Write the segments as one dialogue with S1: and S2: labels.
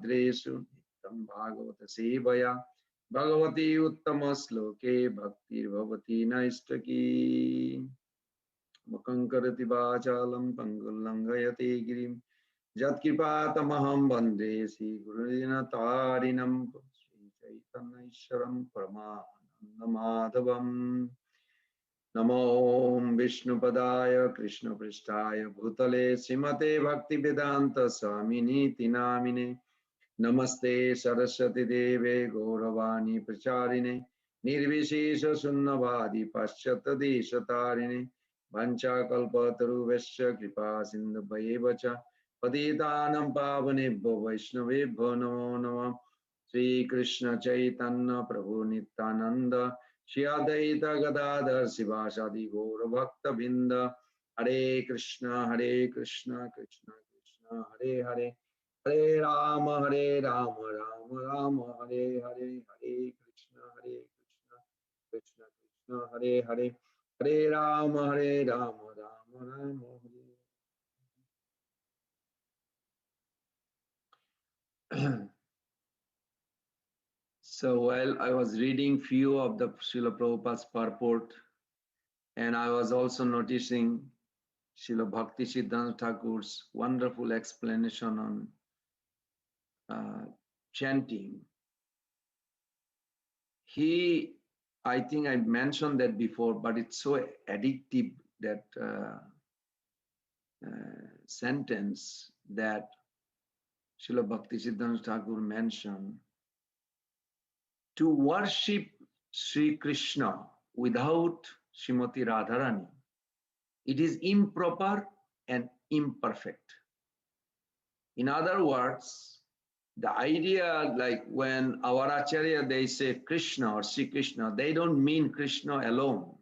S1: Dreshu Nitam Bhagavata Sevaya Bhagavati Uttama Sloke Bhakti Bhavati Naistaki Makankarati Vachalam Pangulangayate Girim Jatkripatamaham Bande Sri Gurudina Tarinam Sri Chaitanya Isharam Paramananda Madhavam Namo Vishnu Padaya Krishna Prishtaya Bhutale Srimate Bhakti Vedanta Swamini Tinamine Namaste Saraswati Deve Gauravani Pracharine Nirvishesha Sunnavadi Paschata Deshatarine Vancha Kalpataru Vesha Kripa Sindhu Bhayevacha Patitanam Pavanebhyo Vaishnavebhyo Namo Namah Sri Krishna Chaitanya Prabhu Nityananda Shri Advaita Gadadhar Sivasadi Gaura Bhakta Binda Hare Krishna Krishna Krishna Hare Hare Hare Rama Rama Rama Hare Hare Hare Krishna Krishna Krishna Hare Hare Hare Rama Rama Rama Hare. So while I was reading few of the Srila Prabhupada's purport, and I was also noticing Srila Bhakti Siddhanta Thakur's wonderful explanation on chanting. I think I mentioned that before, but it's so addictive, that sentence that Srila Bhakti Siddhanta Thakur mentioned. To worship Sri Krishna without Srimati Radharani, it is improper and imperfect. In other words, the idea, like when our Acharya, they say Krishna or Sri Krishna, they don't mean Krishna alone.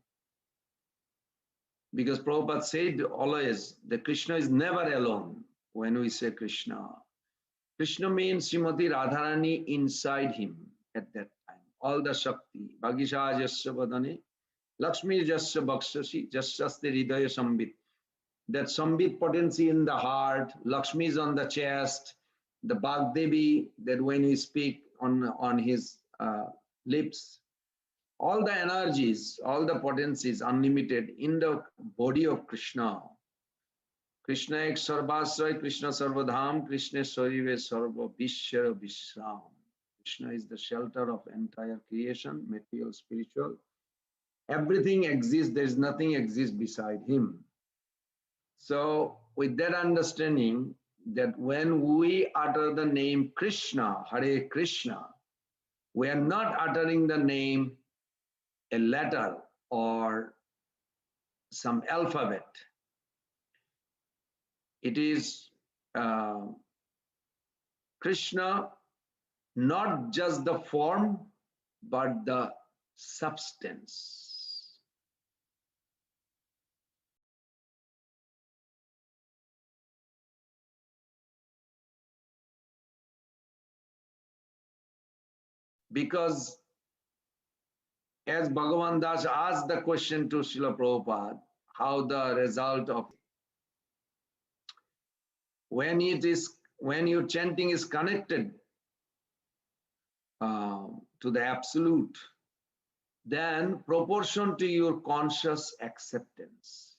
S1: Because Prabhupada said always that Krishna is never alone when we say Krishna. Krishna means Srimati Radharani inside him at that time. All the Shakti, Bhagisha Jasya Vadane, Lakshmi Jasya Bhakshashi, Jasyaste Hridaya Sambit. That Sambit potency in the heart, Lakshmi is on the chest, the Bhagdevi, that when we speak on his lips, all the energies, all the potencies unlimited in the body of Krishna. Krishna ek sarvasray, Krishna sarvadham, Krishna sarive sarva vishya vishram. Krishna is the shelter of entire creation, material, spiritual. Everything exists, there is nothing exists beside him. So with that understanding, that when we utter the name Krishna, Hare Krishna, we are not uttering the name a letter or some alphabet. It is Krishna, not just the form, but the substance. Because as Bhagavan Das asked the question to Srila Prabhupada, how the result of when your chanting is connected to the absolute, then proportion to your conscious acceptance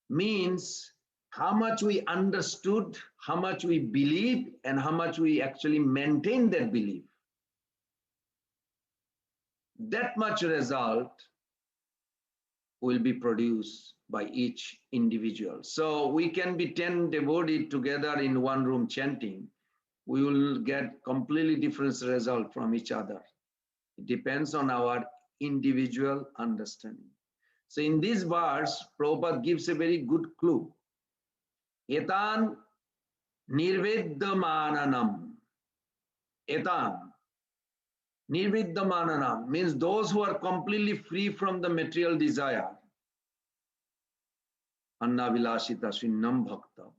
S1: means how much we understood, how much we believe, and how much we actually maintain that belief. That much result will be produced by each individual. So we can be 10 devotees together in one room chanting. We will get completely different result from each other. It depends on our individual understanding. So in this verse, Prabhupada gives a very good clue. Etan nirveddamananam. Etan nirveddamananam means those who are completely free from the material desire. Annavilashita srinnam bhakta.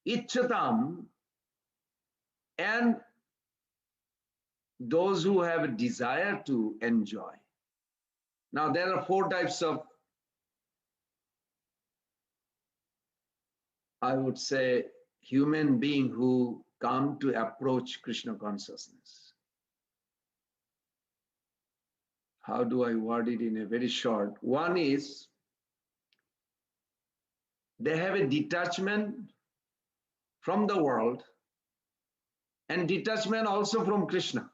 S1: Ichchatam, and those who have a desire to enjoy. Now there are 4 types of, I would say, human being who come to approach Krishna consciousness. How do I word it in a very short? One is they have a detachment from the world and detachment also from Krishna.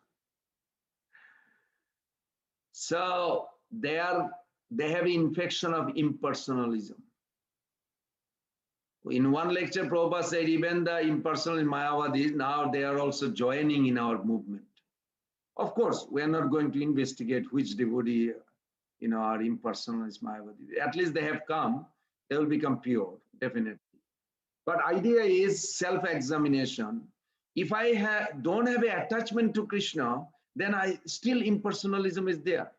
S1: So they have infection of impersonalism. In one lecture, Prabhupada said even the impersonal Mayavadis, now they are also joining in our movement. Of course, we are not going to investigate which devotee, are impersonalist Mayavadis. At least they have come, they will become pure, definitely. But idea is self-examination. If I don't have an attachment to Krishna, then still impersonalism is there.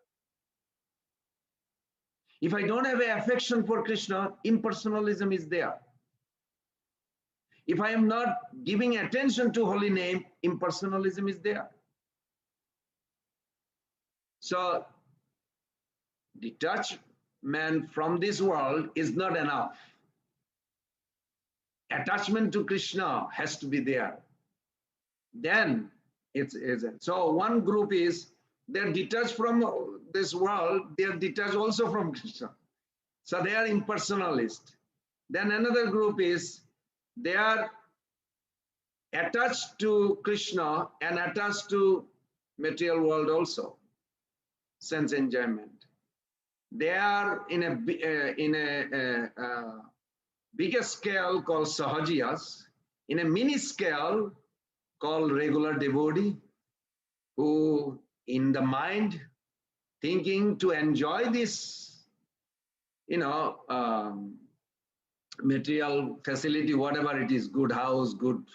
S1: If I don't have an affection for Krishna, impersonalism is there. If I am not giving attention to holy name, impersonalism is there. So detachment from this world is not enough. Attachment to Krishna has to be there. Then it's so one group is they're detached from this world, they're detached also from Krishna. So they are impersonalist. Then another group is they are attached to Krishna and attached to material world also, sense enjoyment. They are in a bigger scale called sahajiyas, in a mini scale called regular devotee, who in the mind thinking to enjoy this, material facility, whatever it is, good house, good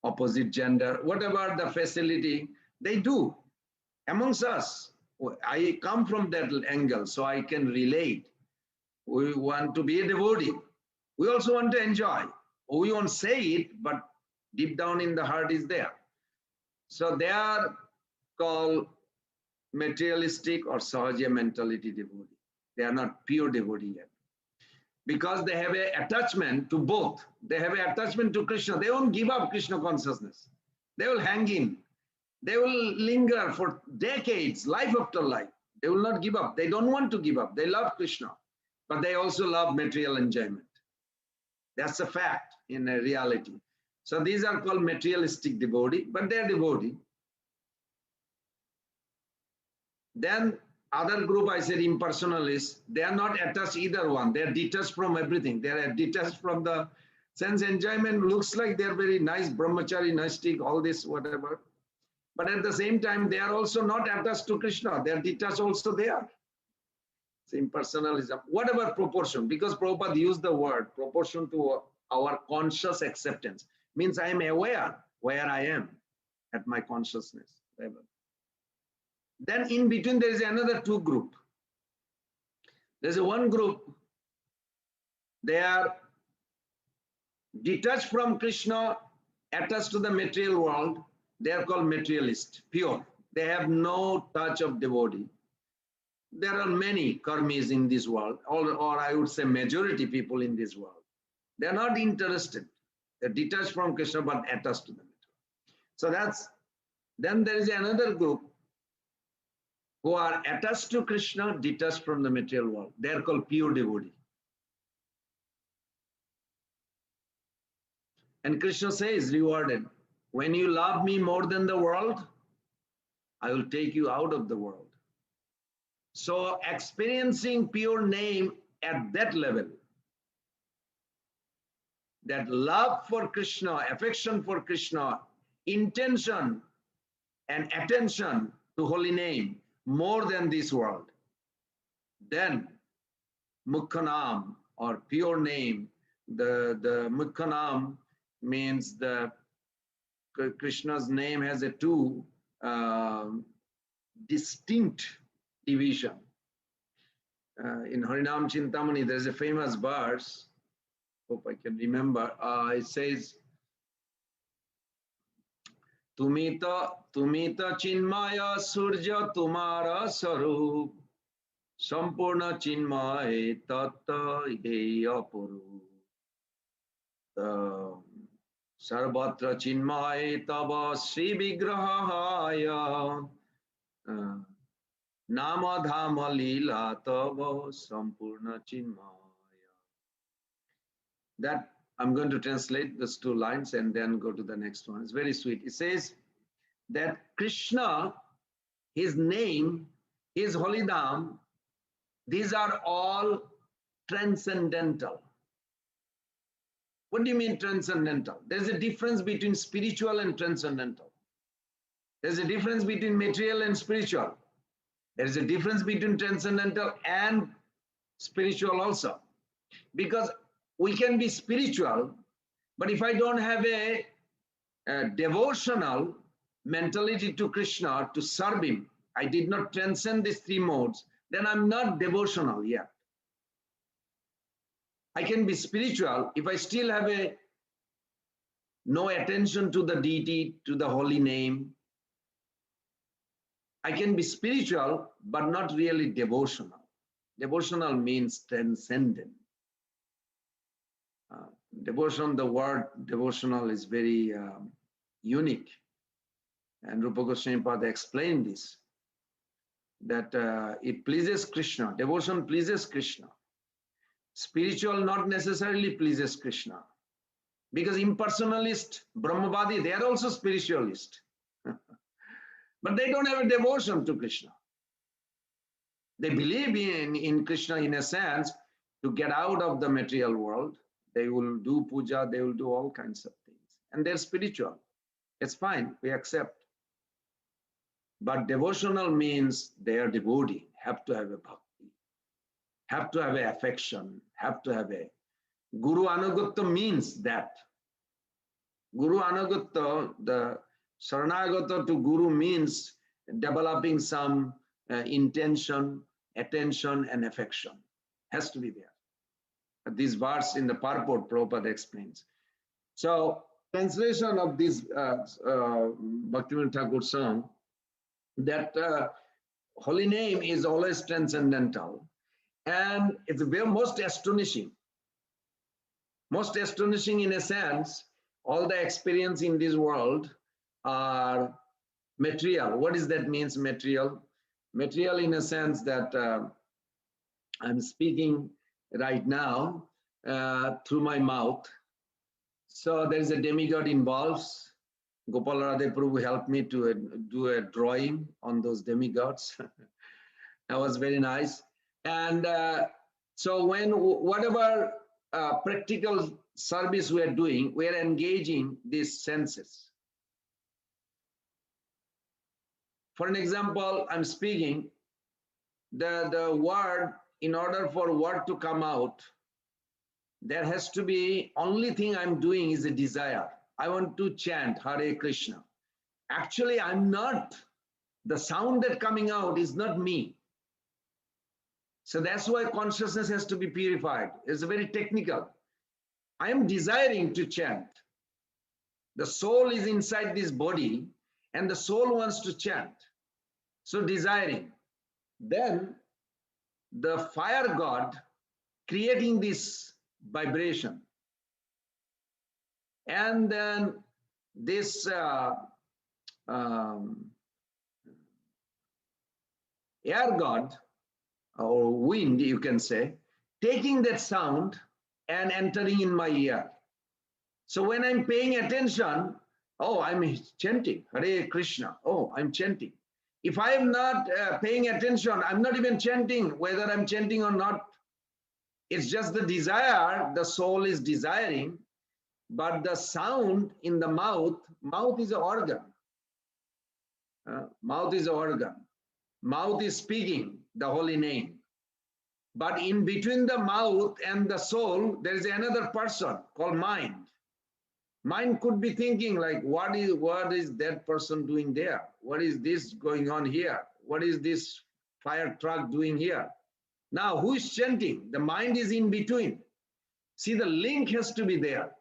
S1: opposite gender, whatever the facility, they do amongst us. I come from that angle, so I can relate. We want to be a devotee. We also want to enjoy. We won't say it, but deep down in the heart is there. So they are called materialistic or sahaja mentality devotee. They are not pure devotee yet. Because they have an attachment to both. They have an attachment to Krishna. They won't give up Krishna consciousness. They will hang in. They will linger for decades, life after life. They will not give up. They don't want to give up. They love Krishna, but they also love material enjoyment. That's a fact in reality. So these are called materialistic devotee, but they're devotee. Then other group, I said impersonalists, they are not attached either one. They're detached from everything. They're detached from the sense enjoyment. Looks like they're very nice, brahmachari, nastic, all this, whatever. But at the same time, they are also not attached to Krishna. They're detached also there. It's impersonalism, whatever proportion, because Prabhupada used the word proportion to our conscious acceptance. Means I am aware where I am at my consciousness level. Then in between, there is another two group. There's one group, they are detached from Krishna, attached to the material world. They are called materialist, pure. They have no touch of devotee. There are many karmis in this world, or I would say majority people in this world. They are not interested. They're detached from Krishna, but attached to the material. So then there is another group who are attached to Krishna, detached from the material world. They are called pure devotee. And Krishna says, rewarded, when you love me more than the world, I will take you out of the world. So experiencing pure name at that level, that love for Krishna, affection for Krishna, intention and attention to holy name more than this world, then Mukhanam or pure name, the Mukhanam means the Krishna's name has a two distinct division. In Harinam Chintamani, there's a famous verse, hope I can remember. It says, Tumita Chinmaya Surja Tumara Sarup Sampurna Chinmaya Tatta Heya Puru. Sarvatra Chinmay Tava Sri Vigrahaya Nama Dhama Lila Tava Sampurna Chinmaya. That I'm going to translate those two lines and then go to the next one. It's very sweet. It says that Krishna, his name, his holy dham, these are all transcendental. What do you mean transcendental? There's a difference between spiritual and transcendental. There's a difference between material and spiritual. There's a difference between transcendental and spiritual also. Because we can be spiritual, but if I don't have a devotional mentality to Krishna, to serve him, I did not transcend these three modes, then I'm not devotional yet. I can be spiritual if I still have no attention to the deity, to the holy name. I can be spiritual, but not really devotional. Devotional means transcendent. Devotion, the word devotional is very unique. And Rupa Goswami Pada explained this, that it pleases Krishna. Devotion pleases Krishna. Spiritual not necessarily pleases Krishna. Because impersonalist, Brahmavadi, they are also spiritualist. But they don't have a devotion to Krishna. They believe in Krishna in a sense to get out of the material world. They will do puja, they will do all kinds of things. And they're spiritual. It's fine, we accept. But devotional means they are devotee, have to have a bhakti, have to have a affection, have to have a Guru Anugata means that. Guru Anugata, the Saranagata to Guru means developing some intention, attention, and affection. Has to be there. This verse in the purport, Prabhupada explains. So, translation of this Bhaktivinoda Thakur song, that holy name is always transcendental, and it's very most astonishing. Most astonishing in a sense, all the experience in this world are material. What does that mean, material? Material in a sense that I'm speaking right now through my mouth. So there is a demigod involved. Gopal Radhe Prabhu helped me to do a drawing on those demigods. That was very nice. And so when whatever practical service we are doing, we are engaging these senses. For an example, I'm speaking, the word, in order for word to come out, there has to be, only thing I'm doing is a desire. I want to chant Hare Krishna. Actually, I'm not, the sound that coming out is not me. So that's why consciousness has to be purified. It's very technical. I am desiring to chant. The soul is inside this body and the soul wants to chant. So desiring. Then the fire god creating this vibration. And then this air god or wind, you can say, taking that sound and entering in my ear. So when I'm paying attention, oh, I'm chanting Hare Krishna. Oh, I'm chanting. If I am not paying attention, I'm not even chanting, whether I'm chanting or not. It's just the desire, the soul is desiring, but the sound in the mouth is an organ. Mouth is an organ. Mouth is speaking the holy name. But in between the mouth and the soul, there is another person called mind. Mind could be thinking like, what is that person doing there? What is this going on here? What is this fire truck doing here? Now, who is chanting? The mind is in between. See, the link has to be there.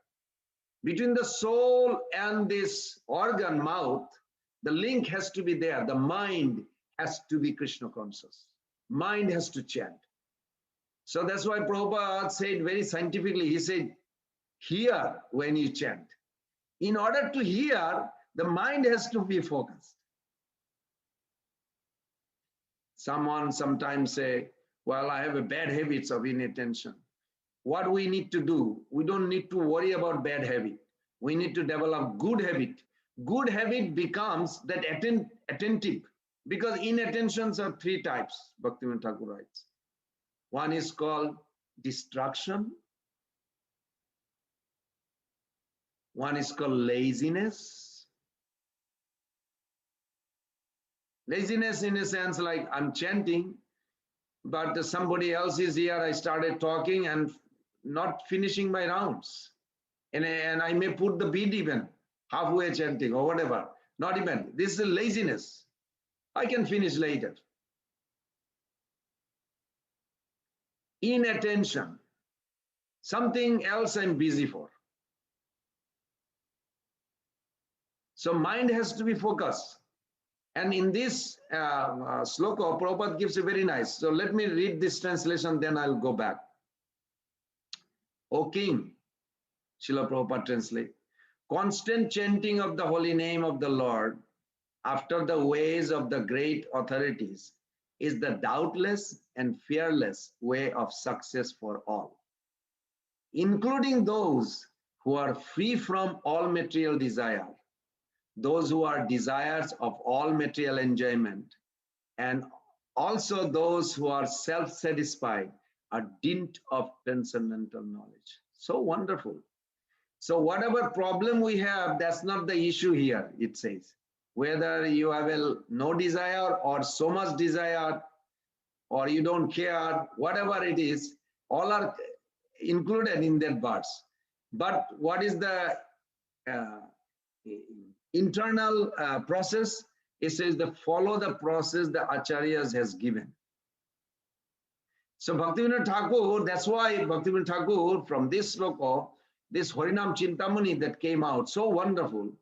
S1: Between the soul and this organ, mouth, the link has to be there. The mind has to be Krishna conscious. Mind has to chant. So that's why Prabhupada said very scientifically, he said, hear when you chant. In order to hear, the mind has to be focused. Someone sometimes say, well, I have a bad habits of inattention. What we need to do, we don't need to worry about bad habit. We need to develop good habit. Good habit becomes that attentive, because inattentions are three types, Bhaktivinoda Thakur writes. One is called distraction. One is called laziness. Laziness in a sense like I'm chanting, but somebody else is here, I started talking and not finishing my rounds. And I may put the beat even, halfway chanting or whatever. Not even. This is laziness. I can finish later. Inattention. Something else I'm busy for. So mind has to be focused. And in this sloka, Prabhupada gives a very nice. So let me read this translation, then I'll go back. O King, Srila Prabhupada translate, constant chanting of the holy name of the Lord after the ways of the great authorities is the doubtless and fearless way of success for all, including those who are free from all material desire, those who are desires of all material enjoyment, and also those who are self-satisfied, a dint of transcendental knowledge. So wonderful. So whatever problem we have, that's not the issue here, it says. Whether you have no desire or so much desire, or you don't care, whatever it is, all are included in that verse. But what is the internal process? It says follow the process the Acharyas has given. So Bhaktivinoda Thakur, that's why Bhaktivinoda Thakur, from this sloka, this Harinam Chintamani that came out, so wonderful,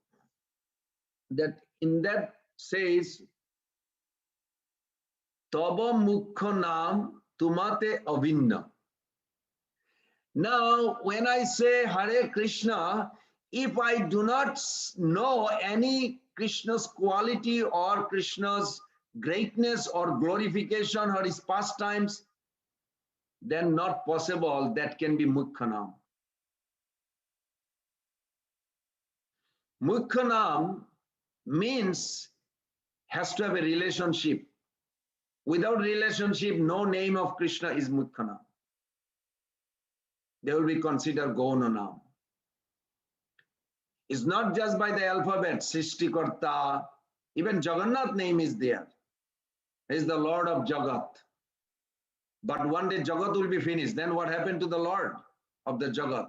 S1: that in that says, Tava Mukha Nam Tumate Avinna. Now, when I say Hare Krishna, if I do not know any Krishna's quality or Krishna's greatness or glorification or his pastimes, then not possible that can be Mukhanam. Mukhanam means has to have a relationship. Without relationship, no name of Krishna is Mukhanam. They will be considered Gaunanam. It's not just by the alphabet, Srishtikarta, even Jagannath name is there. He is the Lord of Jagat. But one day Jagat will be finished. Then what happened to the Lord of the Jagat?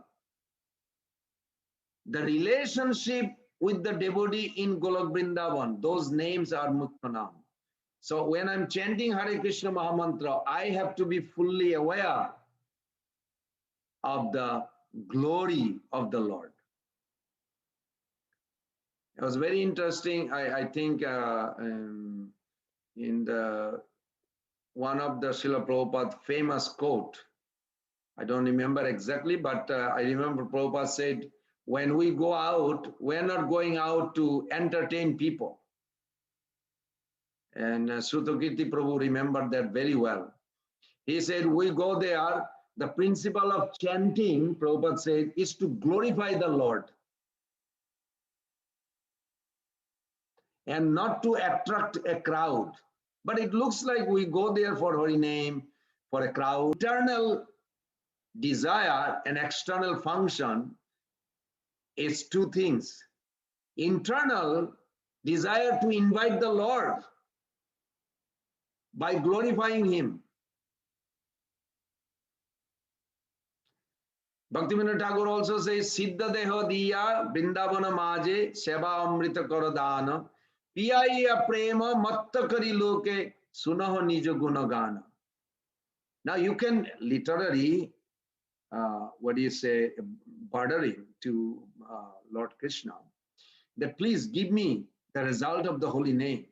S1: The relationship with the devotee in Golok Vrindavan, those names are Mukhanam. So when I'm chanting Hare Krishna Mahamantra, I have to be fully aware of the glory of the Lord. It was very interesting. I think in the one of the Srila Prabhupada famous quote, I don't remember exactly, but I remember Prabhupada said, when we go out, we're not going out to entertain people. And Srutakirti Prabhu remembered that very well. He said, we go there, the principle of chanting, Prabhupada said, is to glorify the Lord and not to attract a crowd. But it looks like we go there for Hari name, for a crowd. Internal desire and external function is two things. Internal desire to invite the Lord by glorifying Him. Bhaktivinoda Thakur also says, Siddha Deho Diya Vrindavana Maje Seva Amrita Karadana Piyaiya Prema Matta Kari Loke Sunaho Nijo Gunagana. Now you can literally, bordering to Lord Krishna, that please give me the result of the holy name.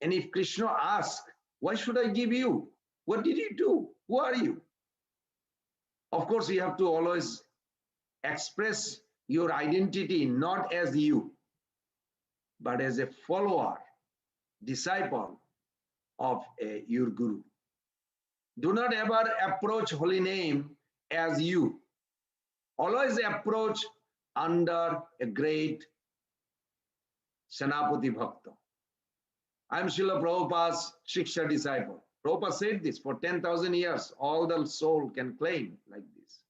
S1: And if Krishna asks, why should I give you? What did you do? Who are you? Of course, you have to always express your identity not as you, but as a follower, disciple of your Guru. Do not ever approach holy name as you. Always approach under a great Senapati Bhakta. I am Srila Prabhupada's Shiksha disciple. Prabhupada said this for 10,000 years. All the soul can claim like this.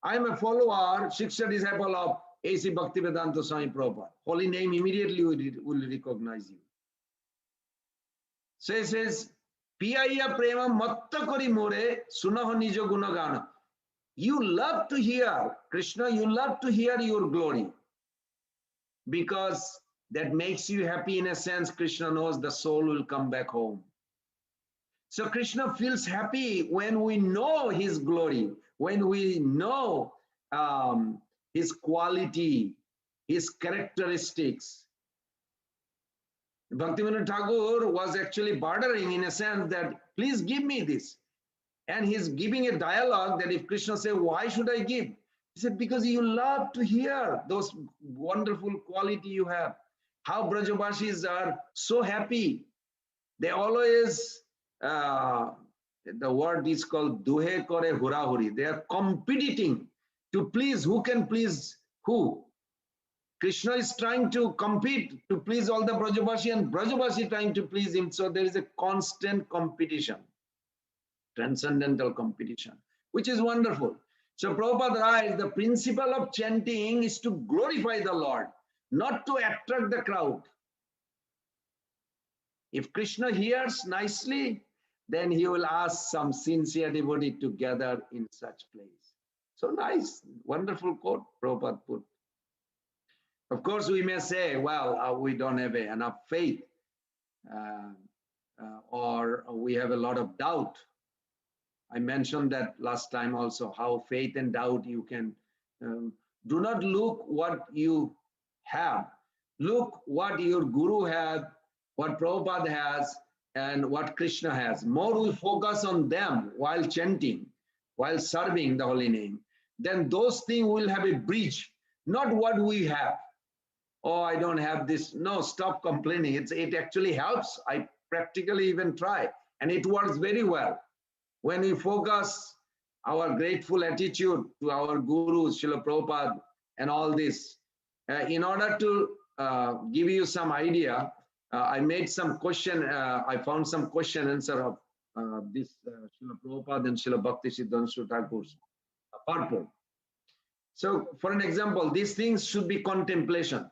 S1: I am a follower, Shiksha disciple of A.C. Bhaktivedanta Swami Prabhupada. Holy name immediately will recognize you. So he says, Piyaiya prema matta kori more sunaho nijo gunagana. You love to hear, Krishna, you love to hear your glory. Because that makes you happy in a sense. Krishna knows the soul will come back home. So Krishna feels happy when we know his glory, when we know his quality, his characteristics. Bhaktivinoda Thakur was actually bartering in a sense that, please give me this. And he's giving a dialogue that if Krishna says, why should I give? He said, because you love to hear those wonderful quality you have. How Brajavasis are so happy. They always, the word is called duhe kore hurahuri. They are competing to please who can please who. Krishna is trying to compete to please all the Brajavasi and Brajavasi trying to please him. So there is a constant competition, transcendental competition, which is wonderful. So Prabhupada writes, the principle of chanting is to glorify the Lord, not to attract the crowd. If Krishna hears nicely, then he will ask some sincere devotee to gather in such place. So nice, wonderful quote Prabhupada put. Of course, we may say, well, we don't have enough faith or we have a lot of doubt. I mentioned that last time also, how faith and doubt you can, do not look what you have. Look what your Guru has, what Prabhupada has, and what Krishna has. More we focus on them while chanting, while serving the holy name, then those things will have a bridge, not what we have. Oh, I don't have this. No, stop complaining. It actually helps. I practically even try, and it works very well. When we focus our grateful attitude to our Guru, Srila Prabhupada, and all this, in order to give you some idea, I made some question, I found some question answer of this Srila Prabhupada and Srila Bhakti Siddhanta Thakur's purport. So for an example, these things should be contemplation.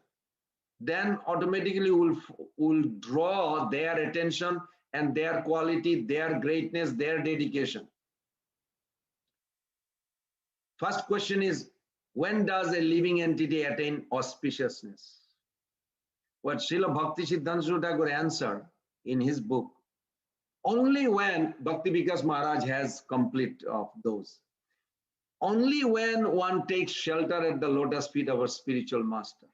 S1: Then automatically will draw their attention and their quality, their greatness, their dedication. First question is, when does a living entity attain auspiciousness? What Srila Bhakti Siddhanta Thakur answered in his book, only when Bhakti Vikas Maharaj has complete of those. Only when one takes shelter at the lotus feet of our spiritual master.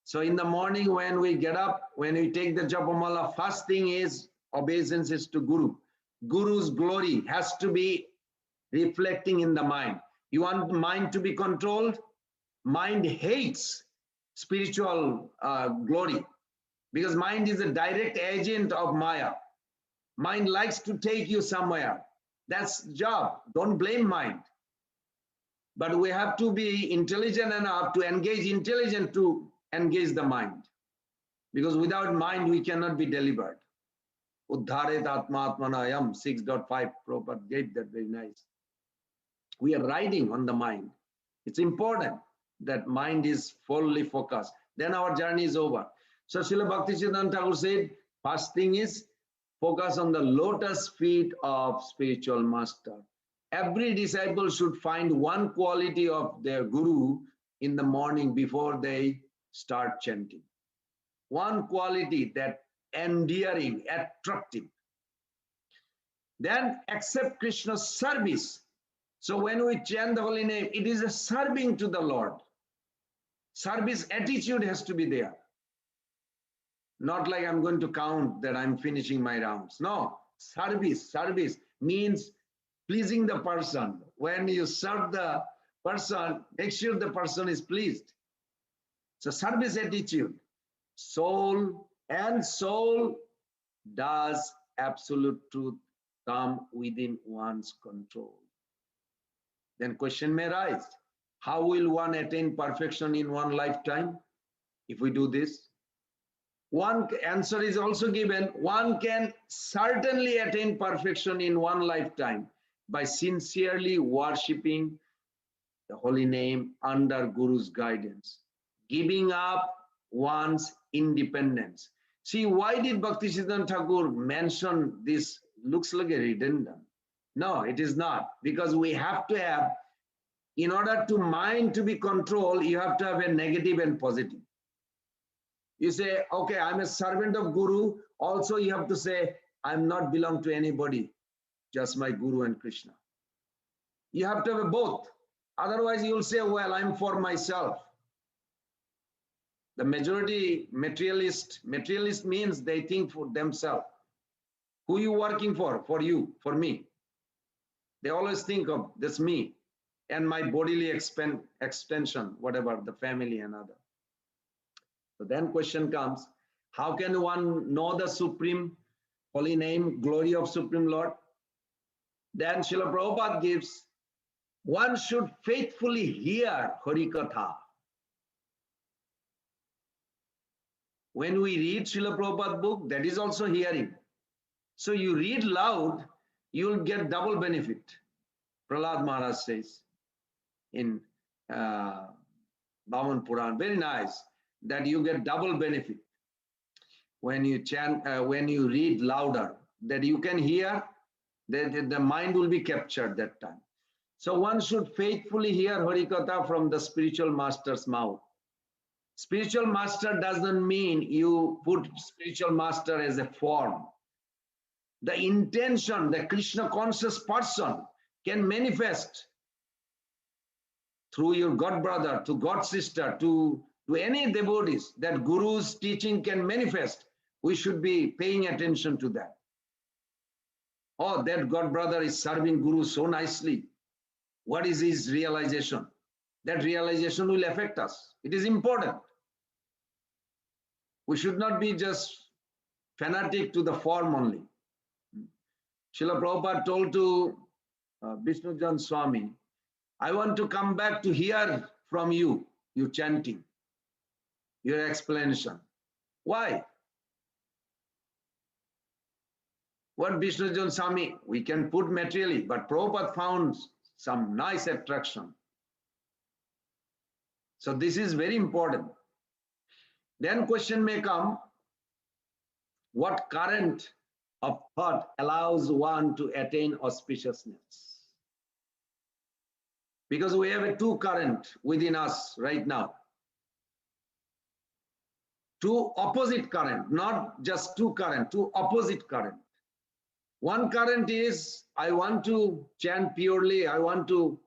S1: So in the morning when we get up, when we take the Japamala, first thing is obeisance is to Guru. Guru's glory has to be reflecting in the mind. You want the mind to be controlled? Mind hates spiritual glory because mind is a direct agent of Maya. Mind likes to take you somewhere. That's the job. Don't blame mind. But we have to be intelligent enough to engage intelligent to engage the mind. Because without mind, we cannot be delivered. Uddharet Atma Atmanayam 6.5 Prabhupada gave that very nice. We are riding on the mind. It's important that mind is fully focused. Then our journey is over. So Srila Bhakti Siddhanta Thakur said, first thing is focus on the lotus feet of spiritual master. Every disciple should find one quality of their Guru in the morning before they start chanting. One quality that endearing, attractive. Then accept Krishna's service. So when we chant the holy name, it is a serving to the Lord. Service attitude has to be there. Not like I'm going to count that I'm finishing my rounds. No, service means pleasing the person. When you serve the person, make sure the person is pleased. So service attitude, soul does absolute truth come within one's control. Then question may rise, how will one attain perfection in one lifetime if we do this? One answer is also given, one can certainly attain perfection in one lifetime by sincerely worshipping the holy name under Guru's guidance, giving up one's independence. See, why did Bhaktisiddhanta Thakur mention this? Looks like a redundant. No, it is not, because we have to have, in order to mind to be controlled, you have to have a negative and positive. You say, okay, I'm a servant of Guru. Also, you have to say, I'm not belong to anybody, just my Guru and Krishna. You have to have both. Otherwise, you'll say, well, I'm for myself. The majority materialist means they think for themselves. Who you working for? For you, for me. They always think of this me and my bodily extension, whatever, the family and other. So then question comes, how can one know the supreme holy name, glory of Supreme Lord? Then Srila Prabhupada gives, one should faithfully hear Harikatha. When we read Srila Prabhupada book, that is also hearing. So you read loud, you'll get double benefit. Prahlad Maharaj says in Bhavan Puran, very nice, that you get double benefit when you chant, when you read louder, that you can hear, that the mind will be captured that time. So one should faithfully hear Harikatha from the spiritual master's mouth. Spiritual master doesn't mean you put spiritual master as a form. The intention, the Krishna conscious person can manifest through your God brother, to God sister, to any devotees, that Guru's teaching can manifest. We should be paying attention to that. Oh, that God brother is serving Guru so nicely. What is his realization? That realization will affect us. It is important. We should not be just fanatic to the form only. Srila Prabhupada told to Vishnujan Swami, I want to come back to hear from you, you chanting, your explanation. Why? What Vishnujan Swami, we can put materially, but Prabhupada found some nice attraction. So this is very important. Then question may come, what current of thought allows one to attain auspiciousness? Because we have a two current within us right now. Two opposite current, not just two current, two opposite current. One current is, I want to chant purely, I want to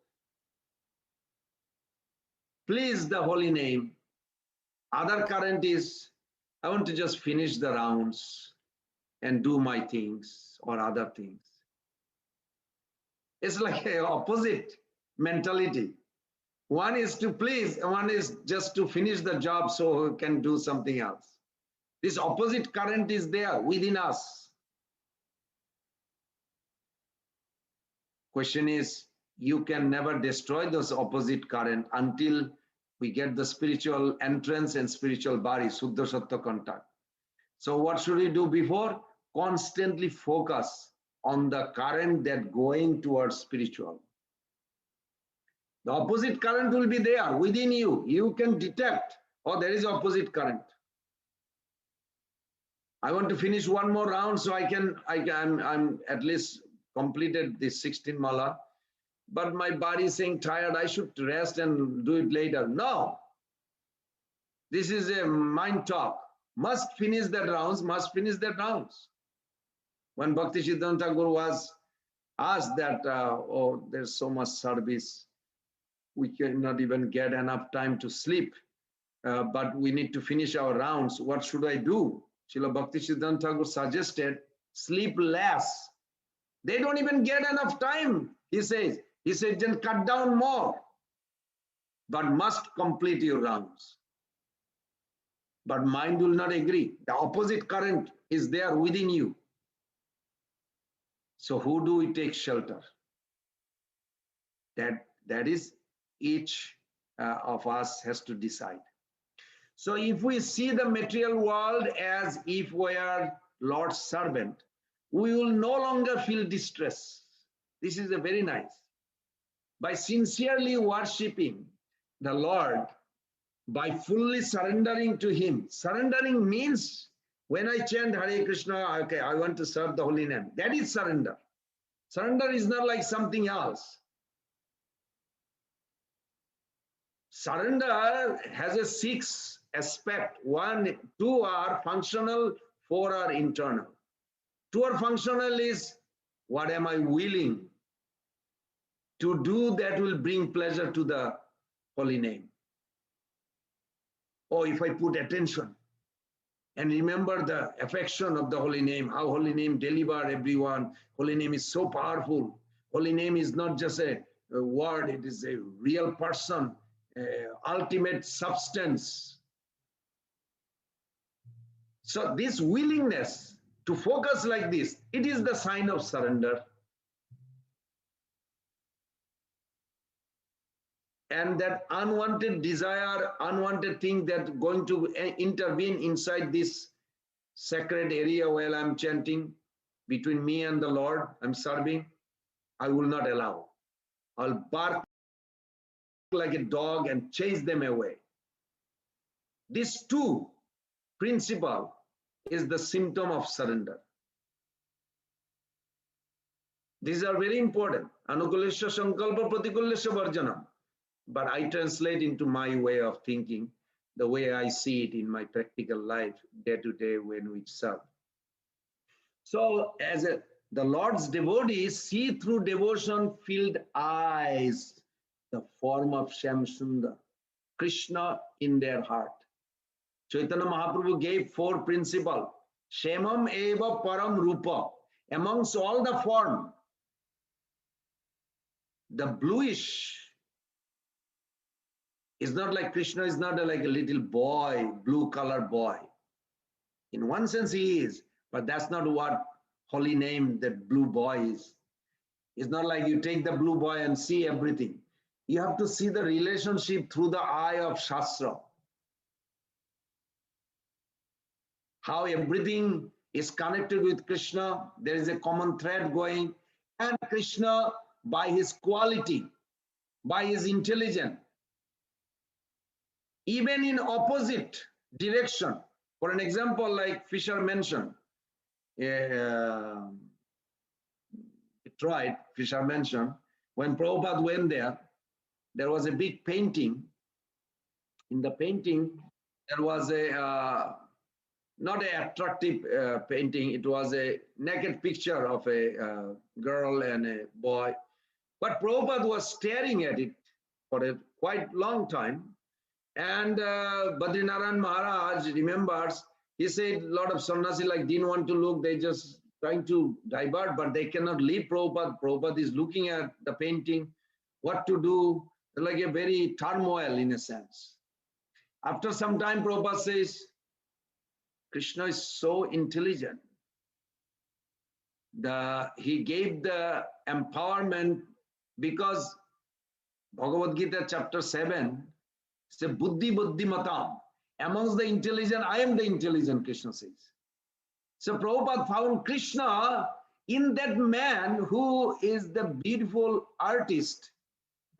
S1: please the holy name. Other current is, I want to just finish the rounds and do my things or other things. It's like an opposite mentality. One is to please, one is just to finish the job so we can do something else. This opposite current is there within us. Question is, you can never destroy those opposite current until we get the spiritual entrance and spiritual body, Suddha Sattva contact. So what should we do before? Constantly focus on the current that going towards spiritual. The opposite current will be there within you. You can detect, oh, there is opposite current. I want to finish one more round so I'm at least completed this 16 mala. But my body is saying tired, I should rest and do it later. No. This is a mind talk. Must finish that rounds, must finish that rounds. When Bhaktisiddhanta Thakur was asked that, oh, there's so much service, we cannot even get enough time to sleep, but we need to finish our rounds. What should I do? Srila Bhaktisiddhanta Thakur suggested, sleep less. They don't even get enough time, he says. He said, then cut down more. but must complete your rounds. But mind will not agree. The opposite current is there within you. So who do we take shelter? That is each of us has to decide. So if we see the material world as if we are Lord's servant, we will no longer feel distress. This is a very nice. By sincerely worshipping the Lord, by fully surrendering to Him. Surrendering means when I chant Hare Krishna, okay, I want to serve the holy name. That is surrender. Surrender is not like something else. Surrender has a 6 aspect. 1, 2 are functional, 4 are internal. 2 are functional is what am I willing to do that will bring pleasure to the holy name. Or if I put attention and remember the affection of the holy name, how holy name deliver everyone. Holy name is so powerful. Holy name is not just a word, it is a real person, ultimate substance. So this willingness to focus like this, it is the sign of surrender. And that unwanted desire, unwanted thing that going to intervene inside this sacred area while I'm chanting, between me and the Lord, I'm serving, I will not allow. I'll bark like a dog and chase them away. This too, principle, is the symptom of surrender. These are very important. Anukulesya sankalpa pratikulesya varjanam. But I translate into my way of thinking, the way I see it in my practical life, day to day when we serve. So as the Lord's devotees see through devotion-filled eyes the form of Shyam Sundar, Krishna in their heart. Chaitanya Mahaprabhu gave 4 principles. Shyamam eva param rupa. Amongst all the form, the bluish is not like Krishna is not like a little boy, blue colored boy. In one sense he is, but that's not what holy name that blue boy is. It's not like you take the blue boy and see everything. You have to see the relationship through the eye of Shastra. How everything is connected with Krishna. There is a common thread going. And Krishna, by his quality, by his intelligence, even in opposite direction. For an example, like Fisher mentioned, Fisher mentioned, when Prabhupada went there was a big painting. In the painting, there was a, not an attractive painting, it was a naked picture of a girl and a boy. But Prabhupada was staring at it for a quite long time. And Badrinaran Maharaj remembers, he said a lot of sannyasi like didn't want to look, they just trying to divert, but they cannot leave Prabhupada. Prabhupada is looking at the painting, what to do, like a very turmoil in a sense. After some time, Prabhupada says, Krishna is so intelligent. He gave the empowerment because Bhagavad Gita chapter 7, it's a buddhi matam. Amongst the intelligent, I am the intelligent, Krishna says. So Prabhupada found Krishna in that man who is the beautiful artist,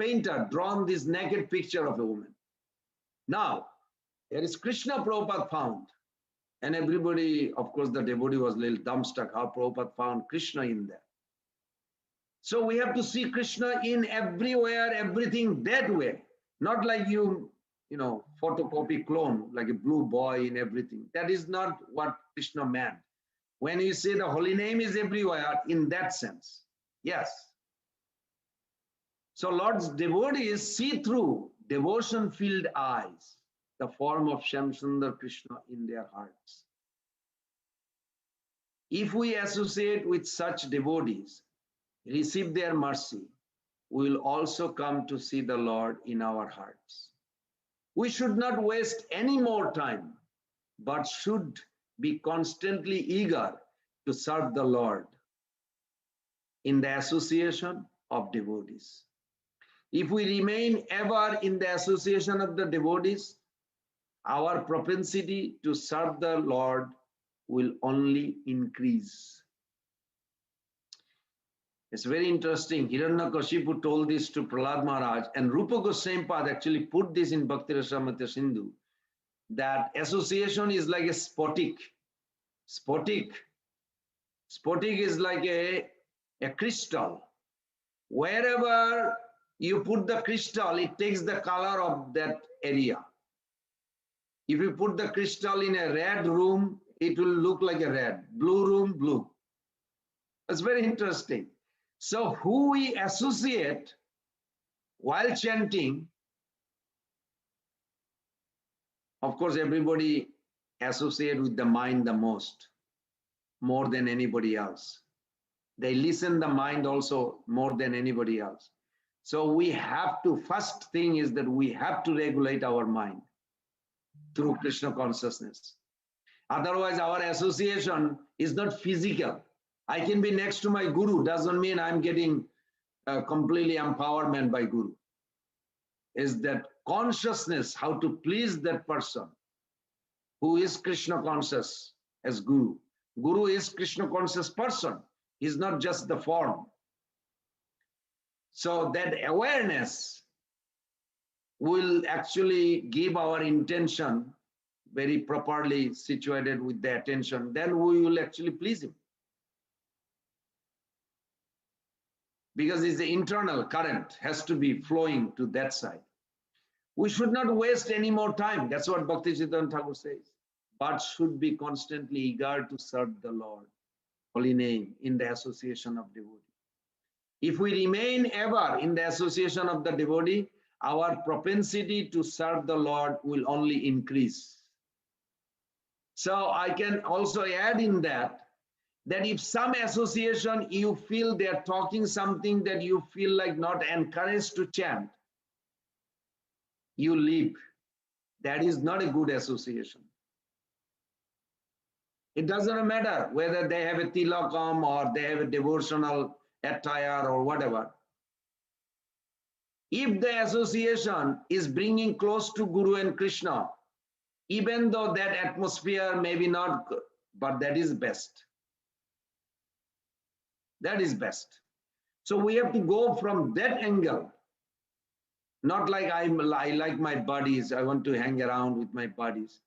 S1: painter, drawn this naked picture of a woman. Now, there is Krishna Prabhupada found. And everybody, of course, the devotee was a little dumbstruck how Prabhupada found Krishna in there. So we have to see Krishna in everywhere, everything that way. Not like you know, photocopy clone, like a blue boy in everything. That is not what Krishna meant. When you say the holy name is everywhere, in that sense, yes. So Lord's devotees see through devotion-filled eyes the form of Shyam Sundar Krishna in their hearts. If we associate with such devotees, receive their mercy, we will also come to see the Lord in our hearts. We should not waste any more time, but should be constantly eager to serve the Lord in the association of devotees. If we remain ever in the association of the devotees, our propensity to serve the Lord will only increase. It's very interesting. Hiranyakashipu told this to Prahlad Maharaj, and Rupa Goswami Pad actually put this in Bhakti Rasamrita Sindhu, that association is like a spotic. Spotic is like a crystal. Wherever you put the crystal, it takes the color of that area. If you put the crystal in a red room, it will look like a red. Blue room, blue. That's very interesting. So who we associate while chanting, of course, everybody associate with the mind the most, more than anybody else. They listen the mind also more than anybody else. So we have to, first thing is that we have to regulate our mind through Krishna consciousness. Otherwise, our association is not physical. I can be next to my guru, doesn't mean I'm getting completely empowerment by guru. Is that consciousness, how to please that person who is Krishna conscious as guru. Guru is Krishna conscious person. He's not just the form. So that awareness will actually give our intention very properly situated with the attention. Then we will actually please him. Because it's the internal current has to be flowing to that side. We should not waste any more time. That's what Bhakti Chaitanya Thakur says. But should be constantly eager to serve the Lord, holy name, in the association of devotee. If we remain ever in the association of the devotee, our propensity to serve the Lord will only increase. So I can also add in that if some association you feel they're talking something that you feel like not encouraged to chant, you leave. That is not a good association. It doesn't matter whether they have a tilakam or they have a devotional attire or whatever. If the association is bringing close to Guru and Krishna, even though that atmosphere may be not good, but that is best. That is best. So we have to go from that angle. Not like I like my buddies, I want to hang around with my buddies.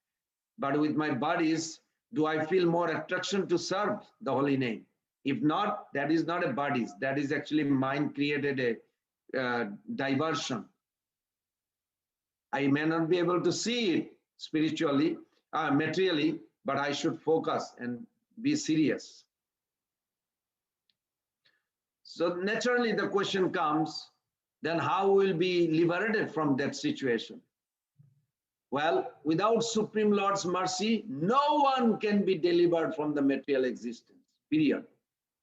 S1: But with my buddies, do I feel more attraction to serve the holy name? If not, that is not a buddies. That is actually mind created a diversion. I may not be able to see it spiritually, materially, but I should focus and be serious. So naturally the question comes, then how will be liberated from that situation? Well, without Supreme Lord's mercy, no one can be delivered from the material existence, period.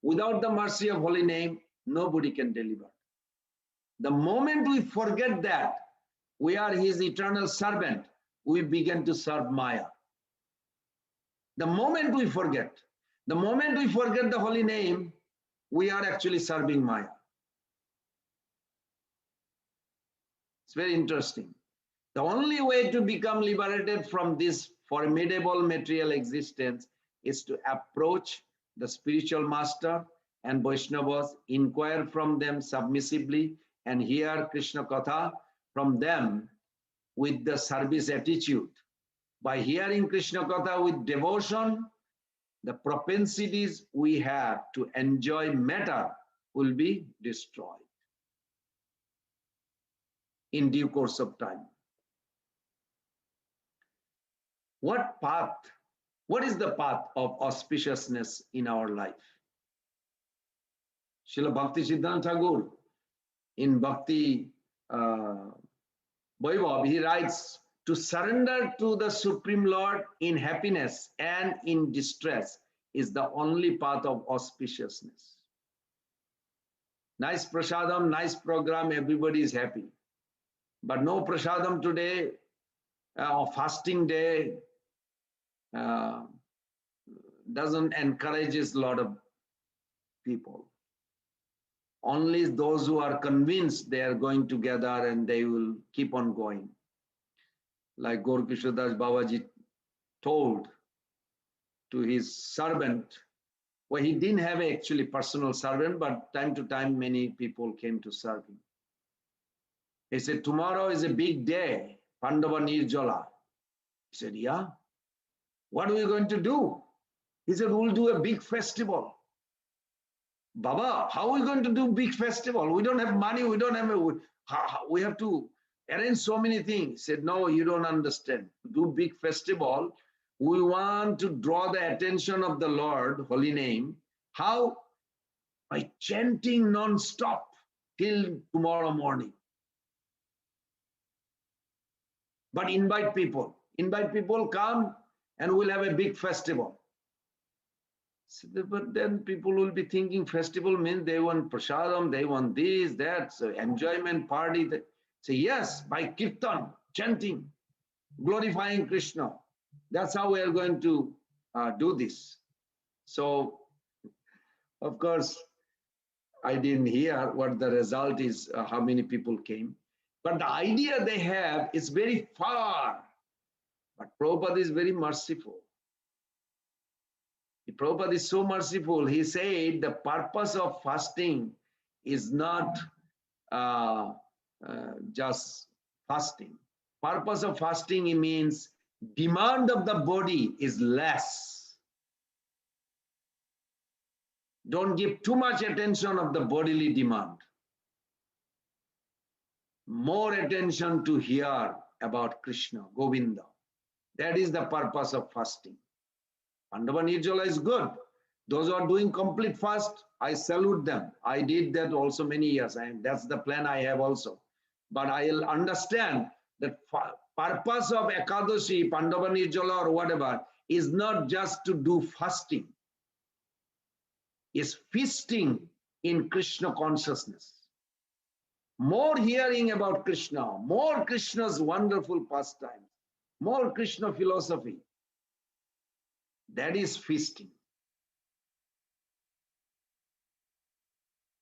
S1: Without the mercy of holy name, nobody can deliver. The moment we forget that we are his eternal servant, we begin to serve Maya. The moment we forget the holy name, we are actually serving Maya. It's very interesting. The only way to become liberated from this formidable material existence is to approach the spiritual master and Vaishnavas, inquire from them submissively, and hear Krishna Katha from them with the service attitude. By hearing Krishna Katha with devotion, the propensities we have to enjoy matter will be destroyed in due course of time. What is the path of auspiciousness in our life? Srila Bhakti Siddhanta Thakur in Bhakti Vaibhav, he writes, to surrender to the Supreme Lord in happiness and in distress is the only path of auspiciousness. Nice prasadam, nice program, everybody is happy. But no prasadam today, or fasting day, doesn't encourage a lot of people. Only those who are convinced they are going together and they will keep on going. Like Gaur Kishore Das Babaji told to his servant, well, he didn't have actually personal servant, but time to time many people came to serve him. He said, tomorrow is a big day, PANDAVA NIRJALA. He said, yeah. What are we going to do? He said, we'll do a big festival. Baba, how are we going to do big festival? We don't have money, we don't have we have to arrange so many things. He said, no, you don't understand. Do big festival. We want to draw the attention of the Lord, holy name. How? By chanting non-stop till tomorrow morning. But invite people. Invite people, come and we'll have a big festival. So, but then people will be thinking festival means they want prasadam, they want this, that, so enjoyment party. That. So yes, by kīrtana, chanting, glorifying Krishna. That's how we are going to do this. So, of course, I didn't hear what the result is, how many people came. But the idea they have is very far. But Prabhupada is very merciful. Prabhupada is so merciful. He said the purpose of fasting is not just fasting. Purpose of fasting means demand of the body is less. Don't give too much attention of the bodily demand. More attention to hear about Krishna, Govinda. That is the purpose of fasting. PANDAVA NIRJALA is good. Those who are doing complete fast, I salute them. I did that also many years, and that's the plan I have also. But I'll understand that purpose of EKādAŠī, PANDAVA NIRJALA or whatever is not just to do fasting. It's feasting in Krishna consciousness. More hearing about Krishna, more Krishna's wonderful pastimes, more Krishna philosophy. That is feasting.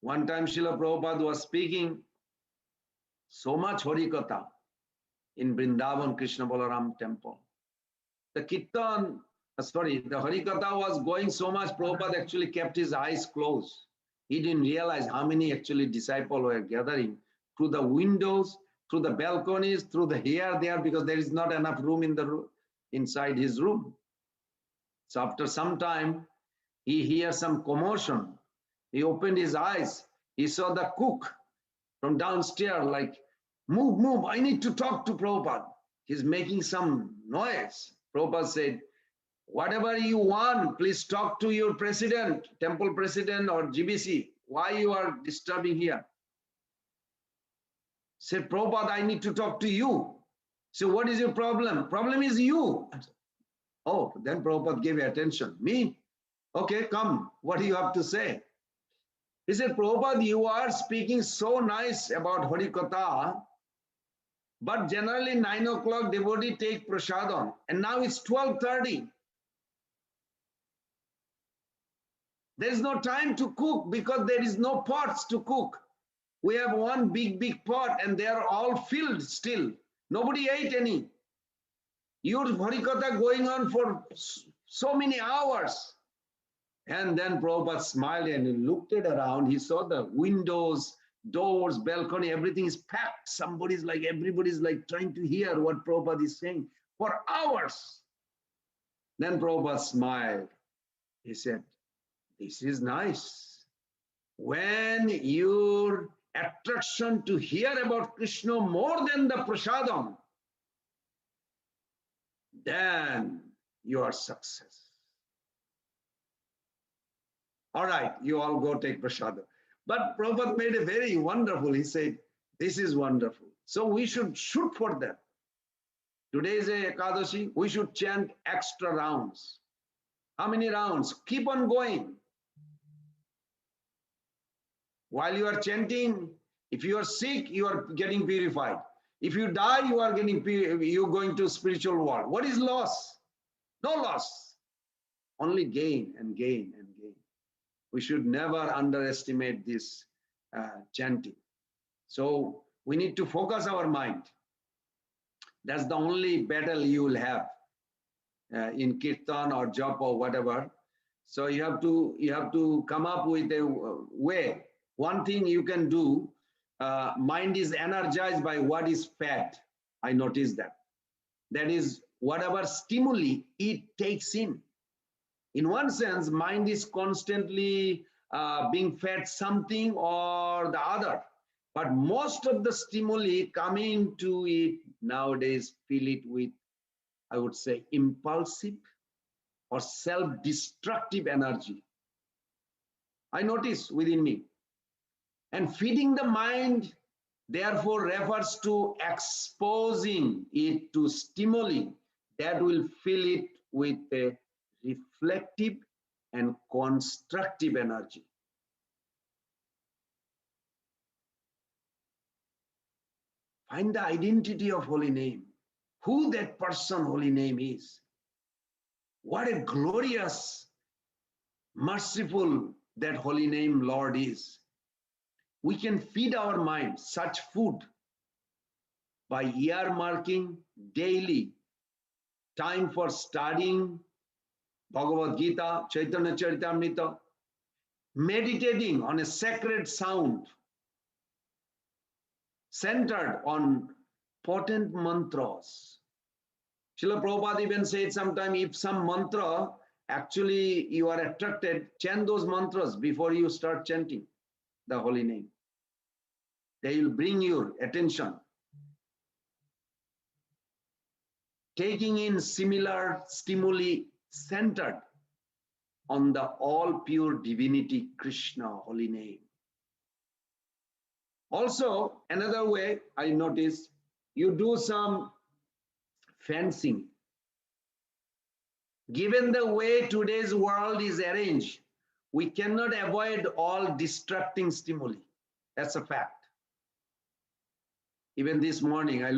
S1: One time Srila Prabhupada was speaking so much Harikatha in Vrindavan Krishna Balaram temple. The Kirtan, the Harikatha was going so much, Prabhupada actually kept his eyes closed. He didn't realize how many actually disciples were gathering through the windows, through the balconies, through the here, there, because there is not enough room in the room, inside his room. So after some time, he hears some commotion. He opened his eyes. He saw the cook from downstairs, like, move, move, I need to talk to Prabhupada. He's making some noise. Prabhupada said, whatever you want, please talk to your president, temple president or GBC. Why you are disturbing here? Said, Prabhupada, I need to talk to you. So what is your problem? Problem is you. Oh, then Prabhupada gave attention. Me? Okay, come. What do you have to say? He said, Prabhupada, you are speaking so nice about Harikatha, but generally 9 o'clock devotee take prasadam, and now it's 12:30. There is no time to cook because there is no pots to cook. We have one big pot and they are all filled still. Nobody ate any. Your Harikatha going on for so many hours. And then Prabhupada smiled and he looked around. He saw the windows, doors, balcony, everything is packed. Everybody's like trying to hear what Prabhupada is saying for hours. Then Prabhupada smiled. He said, this is nice. When your attraction to hear about Krishna more than the prasadam, then you are success. All right, you all go take prasadam. But Prabhupada made a very wonderful, he said, this is wonderful. So we should shoot for that. Today is a EKādAŠī, we should chant extra rounds. How many rounds? Keep on going. While you are chanting, if you are sick, you are getting purified. If you die, you're going to spiritual world. What is loss? No loss. Only gain and gain and gain. We should never underestimate this chanting. So we need to focus our mind. That's the only battle you will have in kirtan or japa or whatever. So you have to come up with a way. One thing you can do, mind is energized by what is fed. I noticed that. That is, whatever stimuli it takes in. In one sense, mind is constantly being fed something or the other. But most of the stimuli coming to it nowadays fill it with, I would say, impulsive or self-destructive energy. I notice within me. And feeding the mind, therefore, refers to exposing it to stimuli that will fill it with a reflective and constructive energy. Find the identity of holy name, who that person holy name is. What a glorious, merciful that holy name Lord is. We can feed our mind such food by earmarking daily time for studying Bhagavad Gita, Chaitanya Charitamrita, meditating on a sacred sound centered on potent mantras. Srila Prabhupada even said sometime, if some mantra actually you are attracted, chant those mantras before you start chanting the holy name. They will bring your attention. Taking in similar stimuli centered on the all pure divinity Krishna holy name. Also, another way I noticed, you do some fencing. Given the way today's world is arranged, we cannot avoid all distracting stimuli. That's a fact. Even this morning, I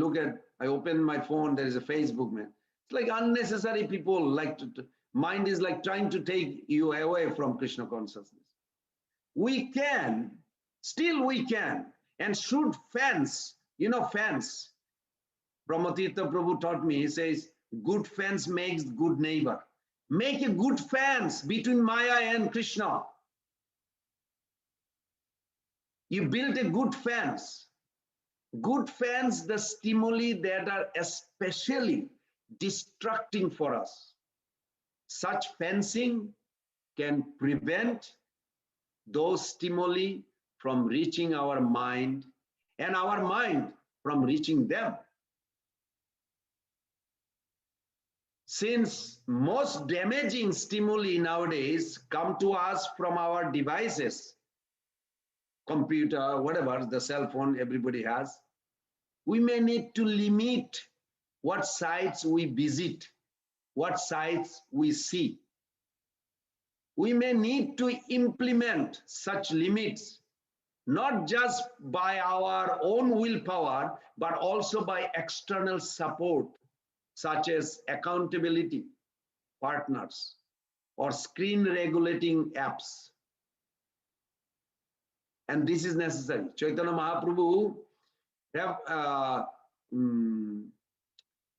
S1: opened my phone, there is a Facebook, man. It's like unnecessary people like mind is like trying to take you away from Krishna consciousness. We can, still we can, and should fence, fence. Brahmatirtha Prabhu taught me, he says, good fence makes good neighbor. Make a good fence between Maya and Krishna. You build a good fence. Good fence, the stimuli that are especially distracting for us. Such fencing can prevent those stimuli from reaching our mind and our mind from reaching them. Since most damaging stimuli nowadays come to us from our devices, computer, whatever, the cell phone everybody has, we may need to limit what sites we visit, what sites we see. We may need to implement such limits, not just by our own willpower, but also by external support, such as accountability partners or screen regulating apps. And this is necessary. Chaitanya Mahaprabhu,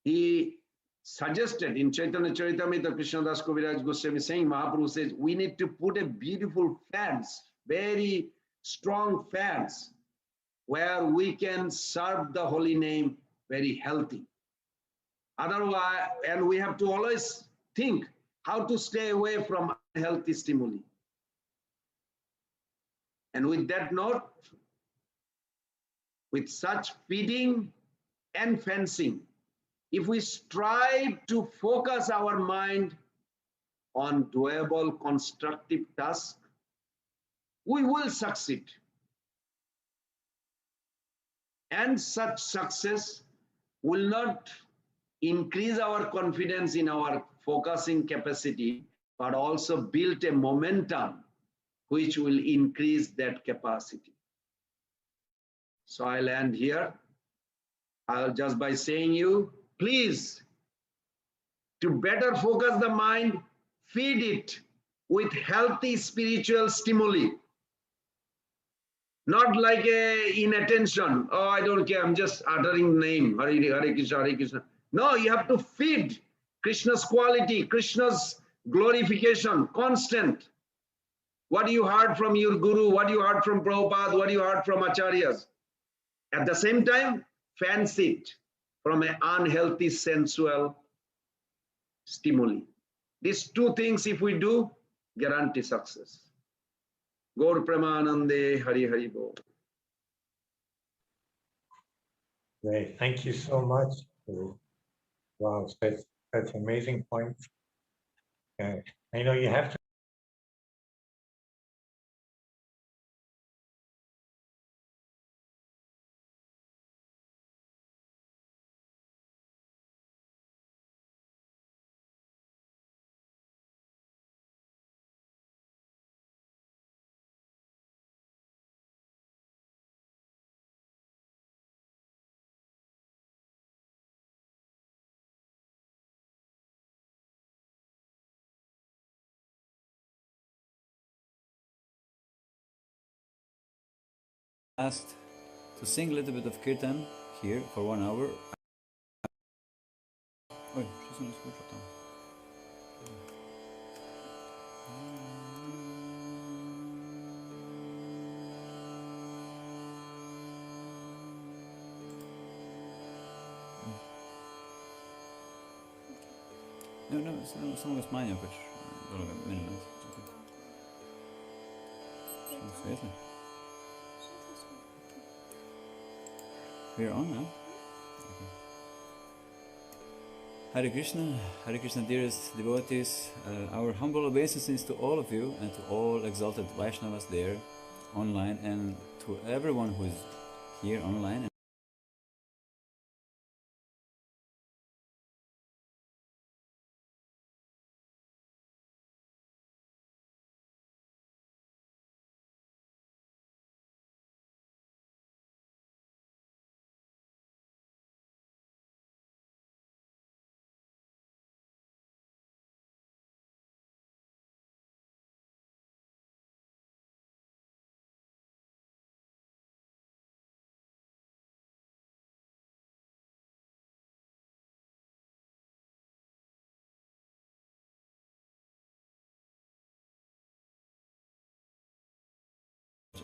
S1: he suggested in Chaitanya Charitamrita, Krishnadas Kaviraj Goswami saying, Mahaprabhu says, we need to put a beautiful fence, very strong fence, where we can serve the holy name very healthy. Otherwise, and we have to always think how to stay away from unhealthy stimuli. And with that note, with such feeding and fencing, if we strive to focus our mind on doable, constructive tasks, we will succeed. And such success will not increase our confidence in our focusing capacity, but also build a momentum which will increase that capacity. So I'll end here. I'll just by saying you, please, to better focus the mind, feed it with healthy spiritual stimuli. Not like a inattention. Oh, I don't care. I'm just uttering name. Hare Hare Krishna, Hare Krishna. No, you have to feed Krishna's quality, Krishna's glorification, constant. What you heard from your guru, what you heard from Prabhupada, what you heard from acharyas. At the same time, fancy it from an unhealthy sensual stimuli. These two things, if we do, guarantee success. Gaur Pramanande Hari Hari Bo.
S2: Great, thank you so much. Wow, such amazing points. I know you have to.
S3: Asked to sing a little bit of kirtan here for 1 hour. Oj, precis nu ska vi prata om. No, samo ga smanjio pač onoga minimalt. Svijetli? We're on now. Okay. Hare Krishna, dearest devotees. Our humble obeisances to all of you and to all exalted Vaishnavas there online, and to everyone who is here online.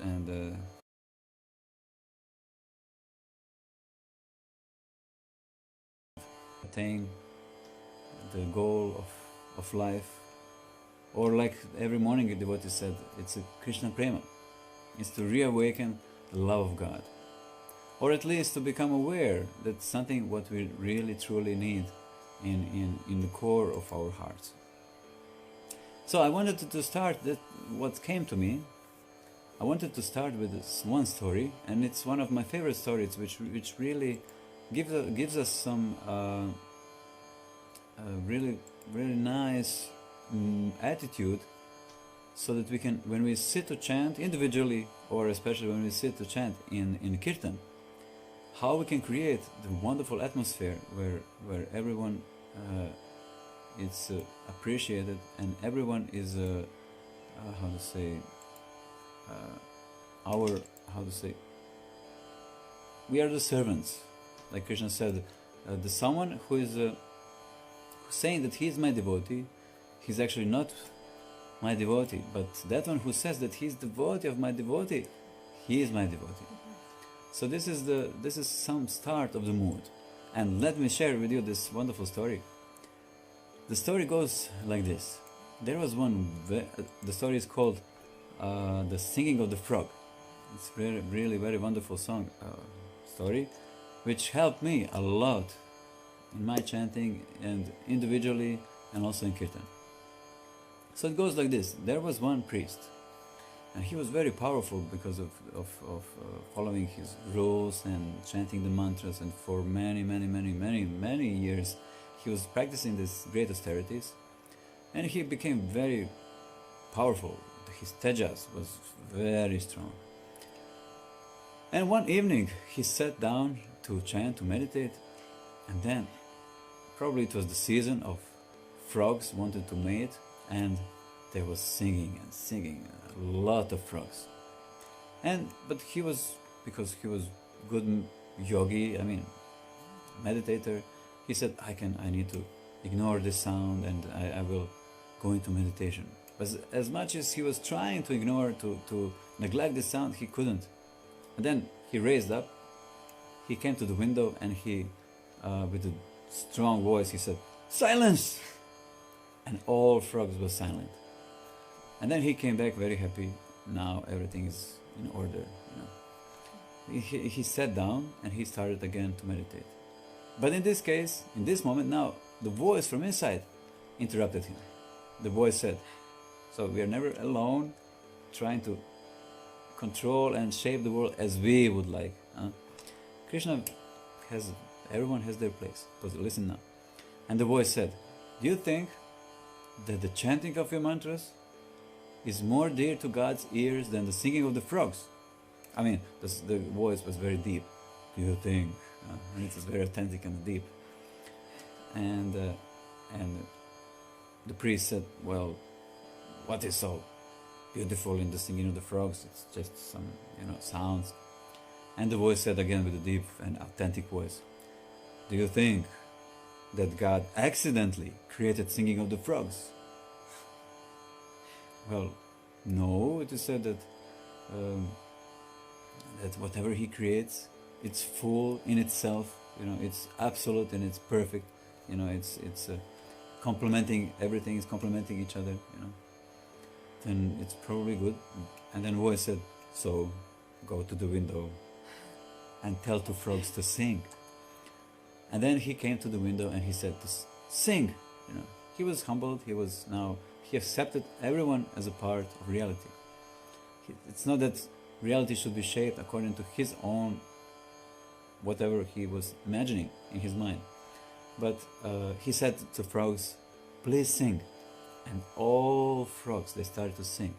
S3: And attain the goal of life, or like every morning the devotee said, it's a Krishna prema. It's to reawaken the love of God, or at least to become aware that something what we really truly need in the core of our hearts. So I wanted to start that what came to me. I wanted to start with this one story, and it's one of my favorite stories, which really gives us some really nice attitude, so that we can, when we sit to chant individually, or especially when we sit to chant in kirtan, how we can create the wonderful atmosphere where everyone is appreciated, and everyone is how to say. We are the servants, like Krishna said. The someone who is saying that he is my devotee, he's actually not my devotee, but that one who says that he's devotee of my devotee, he is my devotee. So this is some start of the mood, and let me share with you this wonderful story. The story goes like this. There was one. The story is called The Singing of the Frog. It's really very wonderful story, which helped me a lot in my chanting, and individually, and also in kirtan. So it goes like this. There was one priest, and he was very powerful because of following his rules and chanting the mantras, and for many years he was practicing these great austerities, and he became very powerful. his tejas was very strong. And one evening he sat down to chant, to meditate, and then probably it was the season of frogs wanted to mate, and there was singing and singing, a lot of frogs. But he was, because he was good yogi, I mean meditator, he said, I need to ignore this sound and I will go into meditation. But as much as he was trying to ignore, to neglect the sound, he couldn't. And then he raised up, he came to the window, and he, with a strong voice, he said, "Silence!" And all frogs were silent. And then he came back very happy. Now everything is in order, you know. He sat down and he started again to meditate. But in this case, in this moment now, the voice from inside interrupted him. The voice said, so we are never alone trying to control and shape the world as we would like. Krishna has, everyone has their place. But listen now. And the voice said, do you think that the chanting of your mantras is more dear to God's ears than the singing of the frogs? I mean, the voice was very deep. Do you think? And it was very authentic and deep. And the priest said, well, what is so beautiful in the singing of the frogs? It's just some, sounds. And the voice said again with a deep and authentic voice, do you think that God accidentally created singing of the frogs? Well, no, it is said that that whatever he creates, it's full in itself, it's absolute and it's perfect, it's complementing, everything is complementing each other, then it's probably good. And then voice said, so go to the window and tell two frogs to sing. And then he came to the window and he said, sing. He was humbled, he accepted everyone as a part of reality. It's not that reality should be shaped according to his own, whatever he was imagining in his mind. But he said to frogs, please sing. And all frogs, they started to sing.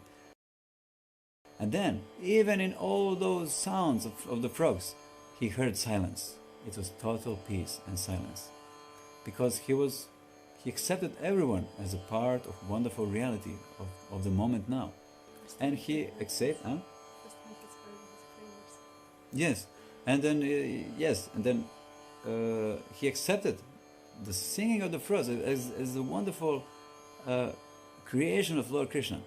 S3: And then, even in all those sounds of the frogs, he heard silence. It was total peace and silence. Because he accepted everyone as a part of wonderful reality of the moment now. And he accepted, yes, and then he accepted the singing of the frogs as a wonderful creation of Lord Krishna.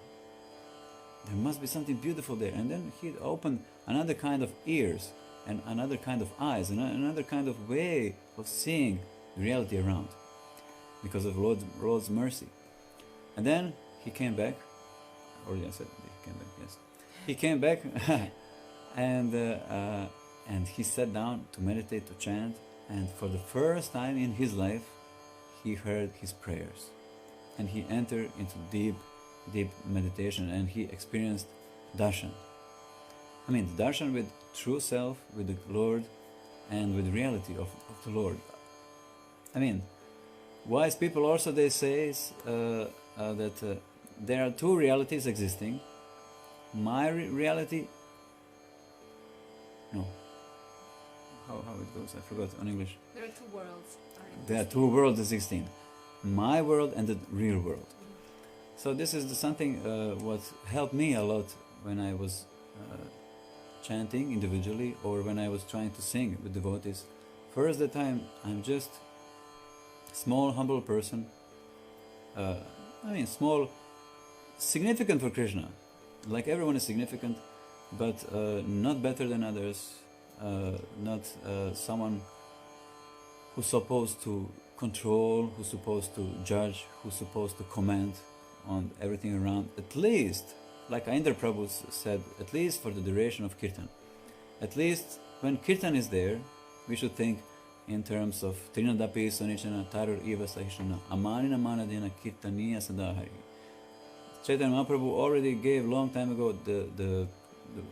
S3: There must be something beautiful there. And then he opened another kind of ears and another kind of eyes and another kind of way of seeing the reality around because of Lord's mercy. And then he came back, or I said he came back, yes. He came back and he sat down to meditate, to chant, and for the first time in his life, he heard his prayers. And he entered into deep meditation, and he experienced darshan. I mean, the darshan with true self, with the Lord, and with reality of the Lord. I mean, wise people also, they say that there are two realities existing. My reality, no, how it goes, I forgot on English.
S4: There are two worlds.
S3: There are two worlds existing. My world and the real world. So this is something what helped me a lot when I was chanting individually or when I was trying to sing with devotees. First the time I'm just small, humble person. Small, significant for Krishna. Like everyone is significant, but not better than others. Not someone who's supposed to control, who's supposed to judge, who's supposed to comment on everything around. At least, like Indra Prabhu said, at least for the duration of kirtan. At least when kirtan is there, we should think in terms of Trinadapi Sonichana Tarur Eva Sahishana Amanina Manadina Kirtaniya Sadahari. Chaitanya Mahaprabhu already gave long time ago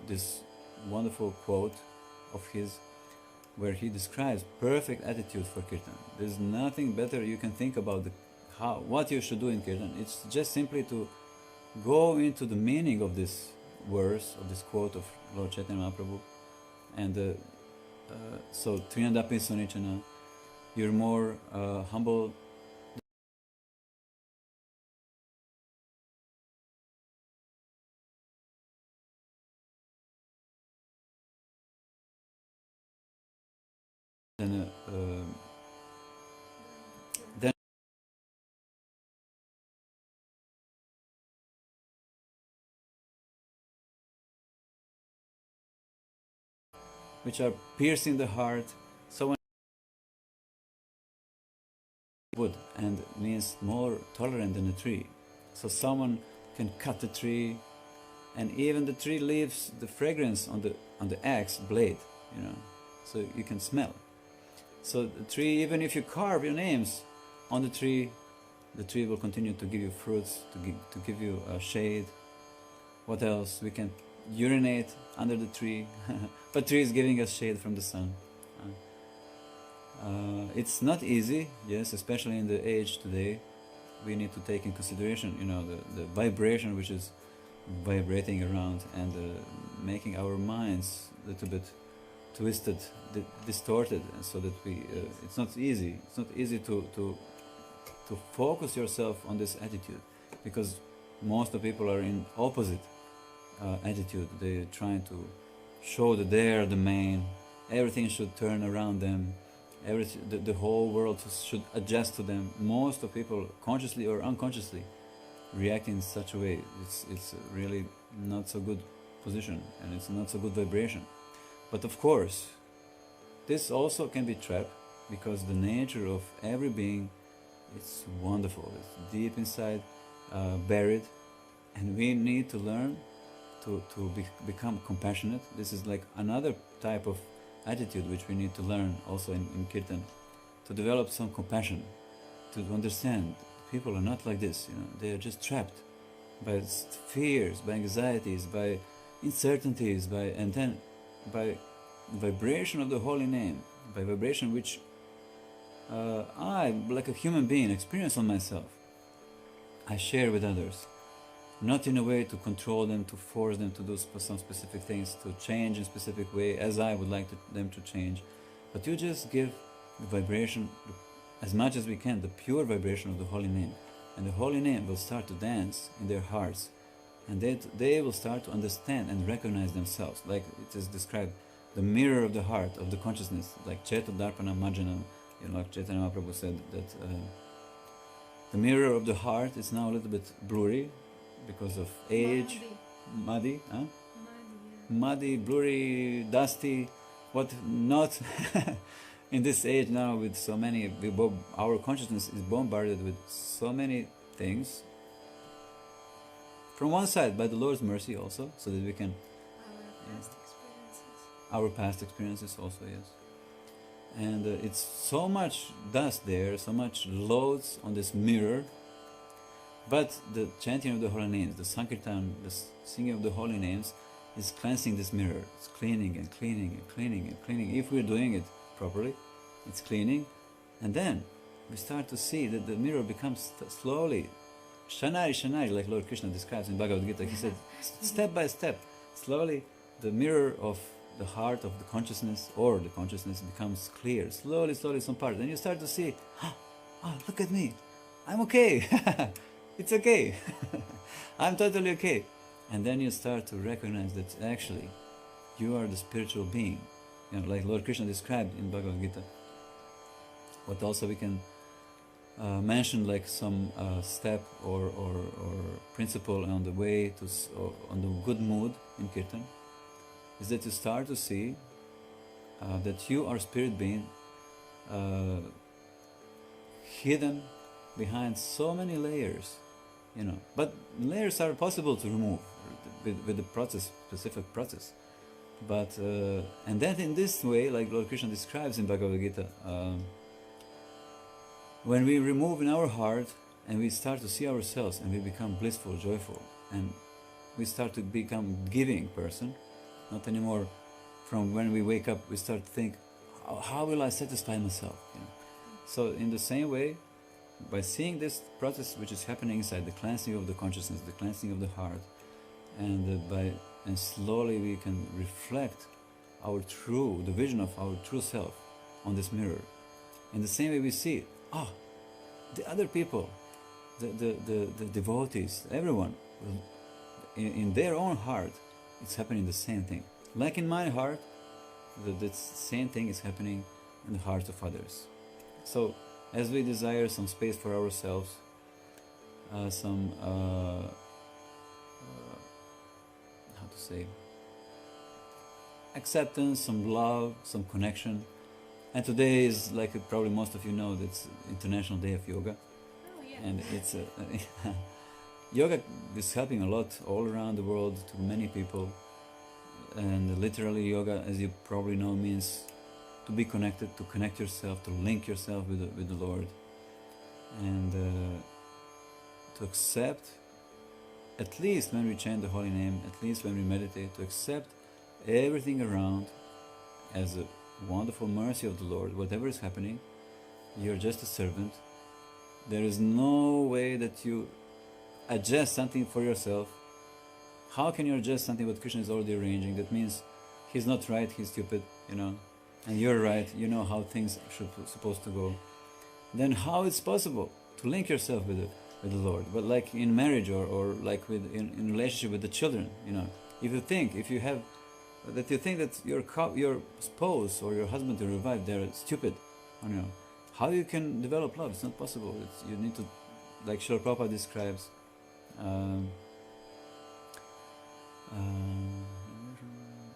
S3: this wonderful quote of his, where he describes perfect attitude for kirtan. There's nothing better you can think about what you should do in kirtan. It's just simply to go into the meaning of this verse, of this quote of Lord Chaitanya Mahaprabhu, and so Trinadapi Sunichana, you're more humble. Then which are piercing the heart. So when wood and means more tolerant than a tree. So someone can cut the tree, and even the tree leaves the fragrance on the axe blade, you know, so you can smell. So the tree, even if you carve your names on the tree will continue to give you fruits, to give you shade. What else? We can urinate under the tree, but tree is giving us shade from the sun. It's not easy, yes, especially in the age today. We need to take in consideration, you know, the vibration which is vibrating around and making our minds a little bit twisted, distorted, and so that we it's not easy. It's not easy to focus yourself on this attitude, because most of the people are in opposite attitude. They're trying to show that they're the main. Everything should turn around them. The whole world should adjust to them. Most of people, consciously or unconsciously, react in such a way. It's really not so good position, and it's not so good vibration. But of course, this also can be trapped, because the nature of every being, it's wonderful. It's deep inside, buried, and we need to learn to become compassionate. This is like another type of attitude which we need to learn also in Kirtan, to develop some compassion, to understand people are not like this, you know, they are just trapped by fears, by anxieties, by uncertainties, and then by vibration of the holy name, by vibration which I, like a human being, experience on myself. I share with others, not in a way to control them, to force them to do some specific things, to change in a specific way as I would like them to change, but you just give the vibration as much as we can, the pure vibration of the holy name, and the holy name will start to dance in their hearts, and they will start to understand and recognize themselves, like it is described, the mirror of the heart, of the consciousness, like Cheta Darpana Marjanam, you know, like Chaitanya Mahaprabhu said that the mirror of the heart is now a little bit blurry because of age, muddy, huh? Muddy, blurry, dusty, what not in this age now with so many, our consciousness is bombarded with so many things. From one side, by the Lord's mercy also, so that we can... Our past experiences also, yes. And it's so much dust there, so much loads on this mirror, but the chanting of the holy names, the Sankirtan, the singing of the holy names is cleansing this mirror. It's cleaning and cleaning and cleaning and cleaning. If we're doing it properly, it's cleaning, and then we start to see that the mirror becomes slowly, shanari, shanari, like Lord Krishna describes in Bhagavad Gita. He said, step by step, slowly the mirror of the heart of the consciousness, or the consciousness, becomes clear, slowly, some part. Then you start to see, oh, look at me, I'm okay, it's okay, I'm totally okay. And then you start to recognize that actually you are the spiritual being, you know, like Lord Krishna described in Bhagavad Gita. What also we can mention, like some step or principle on the way to, on the good mood in Kirtan, is that you start to see that you are spirit being hidden behind so many layers, you know. But layers are possible to remove with the process, specific process. But and then in this way, like Lord Krishna describes in Bhagavad Gita, when we remove in our heart and we start to see ourselves and we become blissful, joyful, and we start to become giving person, not anymore from when we wake up we start to think, how will I satisfy myself, you know? So in the same way, by seeing this process which is happening inside, the cleansing of the consciousness, the cleansing of the heart, and slowly we can reflect the vision of our true self on this mirror. In the same way we see, the other people, the devotees, everyone, in their own heart, it's happening the same thing. Like in my heart, the same thing is happening in the hearts of others. So, as we desire some space for ourselves, some acceptance, some love, some connection. And today is, like probably most of you know, it's International Day of Yoga.
S4: Oh, yeah.
S3: And it's yoga is helping a lot all around the world to many people. And literally yoga, as you probably know, means to be connected, to connect yourself, to link yourself with the Lord, and to accept, at least when we chant the holy name, at least when we meditate, to accept everything around as a wonderful mercy of the Lord. Whatever is happening, you're just a servant. There is no way that you adjust something for yourself. How can you adjust something what Krishna is already arranging? That means he's not right, he's stupid, and you're right, you know how things supposed to go. Then how it's possible to link yourself with the Lord? But like in marriage or like in relationship with the children, if you think that your spouse or your husband or your wife, they're stupid, how you can develop love? It's not possible. You need to, like Srila Prabhupada describes,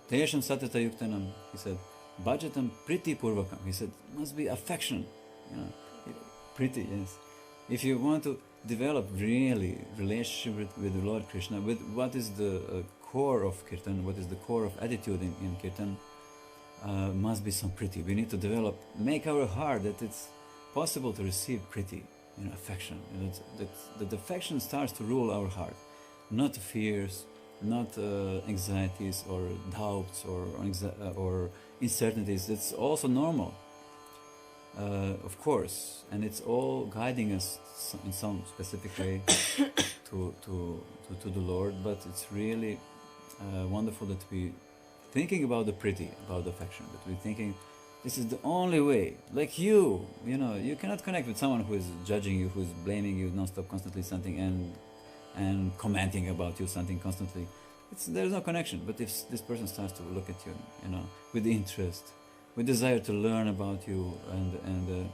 S3: Teyasham satata yuktanam, he said, Bhajatam priti purvakam, he said, must be affection, priti, yes. If you want to develop really relationship with the Lord Krishna, with what is the core of kirtan, what is the core of attitude in kirtan, must be some priti. We need to make our heart that it's possible to receive priti, affection. That the affection starts to rule our heart, not fears, not anxieties or doubts or uncertainties. That's also normal, of course, and it's all guiding us in some specific way to the Lord. But it's really wonderful that we thinking about the priti, about the affection, that we're thinking this is the only way. Like you cannot connect with someone who is judging you, who is blaming you non-stop, constantly something, and commenting about you something constantly. There's no connection. But if this person starts to look at you, with interest, with desire to learn about you, and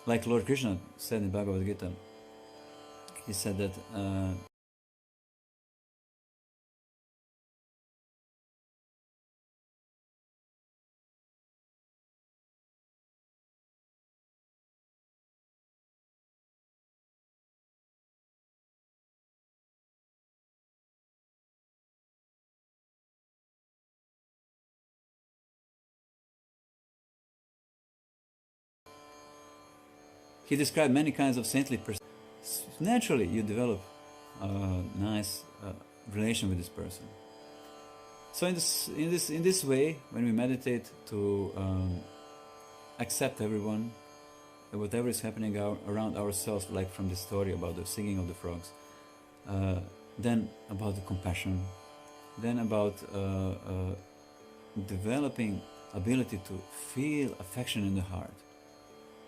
S3: like Lord Krishna said in Bhagavad Gita, he said that he described many kinds of saintly persons. Naturally, you develop a nice relation with this person. So in this way, when we meditate to accept everyone, whatever is happening around ourselves, like from the story about the singing of the frogs, then about the compassion, then about developing ability to feel affection in the heart,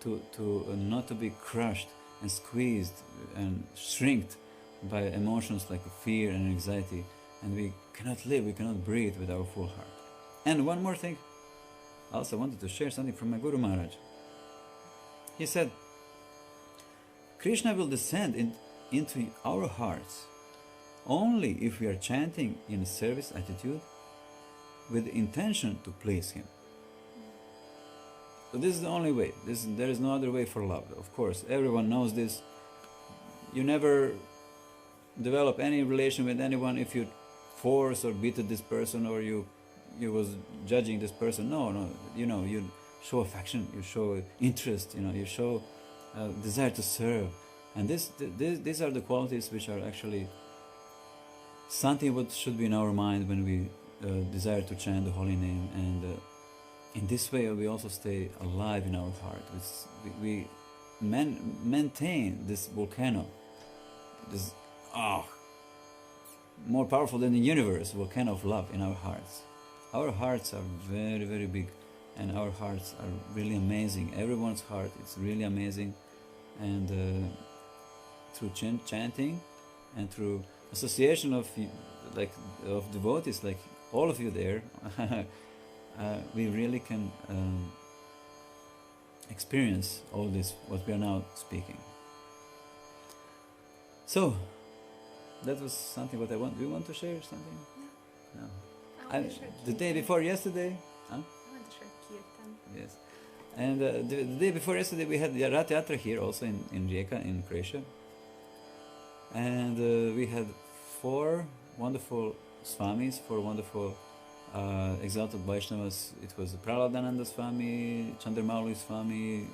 S3: to not to be crushed and squeezed and shrinked by emotions like fear and anxiety, and we cannot live, we cannot breathe with our full heart. And one more thing, I also wanted to share something from my Guru Maharaj. He said, Krishna will descend into our hearts only if we are chanting in a service attitude with the intention to please him. So this is the only way. There is no other way for love. Of course, everyone knows this. You never develop any relation with anyone if you force or beat this person, or you was judging this person. No. You show affection, you show interest. You show desire to serve, and these are the qualities which are actually something what should be in our mind when we desire to chant the holy name. And in this way, we also stay alive in our heart. We maintain this volcano, this more powerful than the universe, volcano of love in our hearts. Our hearts are very, very big, and our hearts are really amazing. Everyone's heart is really amazing, and through chanting and through association of devotees like all of you there, we really can experience all this what we are now speaking. So that was something what I want. Do you want to share something? No. The day before yesterday,
S4: I want to share kīrtana.
S3: Yes, and the day before yesterday we had the Rath Yatra here also in Rijeka in Croatia, and we had 4 wonderful swamis, 4 wonderful exalted Vaishnavas. It was Praladananda Swami, Chandramauli Swami,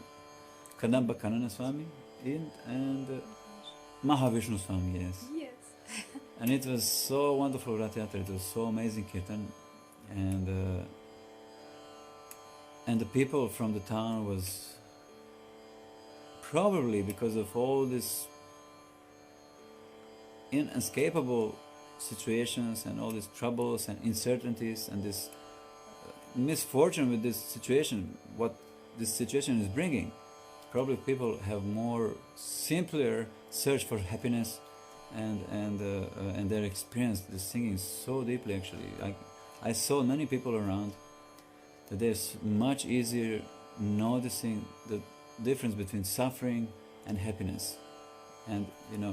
S3: Kadamba Kanana Swami, and Mahavishnu Swami. Yes.
S4: Yes.
S3: And it was so wonderful Rath Yatra. It was so amazing kirtan, and the people from the town was probably because of all this inescapable situations and all these troubles and uncertainties and this misfortune with this situation, what this situation is bringing. Probably people have more simpler search for happiness, and their experience the singing so deeply. Actually, I saw many people around that there's much easier noticing the difference between suffering and happiness, and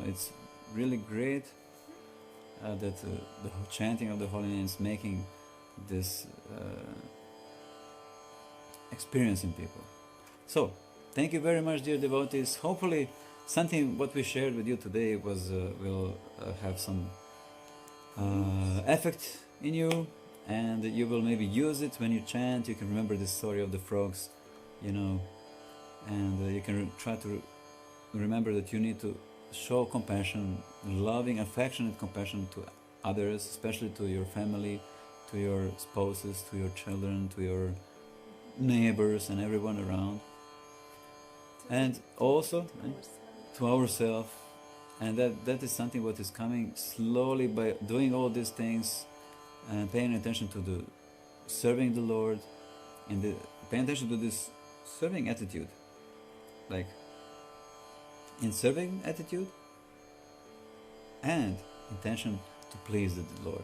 S3: it's really great that the chanting of the holy names making this experience in people. So thank you very much, dear devotees. Hopefully something what we shared with you today will have some effect in you, and you will maybe use it when you chant. You can remember the story of the frogs, and you can try to remember that you need to show compassion, loving, affectionate compassion to others, especially to your family, to your spouses, to your children, to your neighbors and everyone around, and also to ourselves. And that is something what is coming slowly by doing all these things and paying attention to the serving the Lord, and paying attention to this serving attitude, like in serving attitude and intention to please the Lord.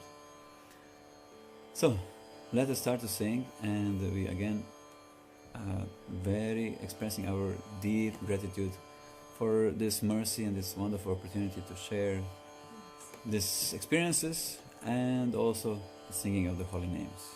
S3: So let us start to sing, and we again very expressing our deep gratitude for this mercy and this wonderful opportunity to share these experiences and also the singing of the holy names.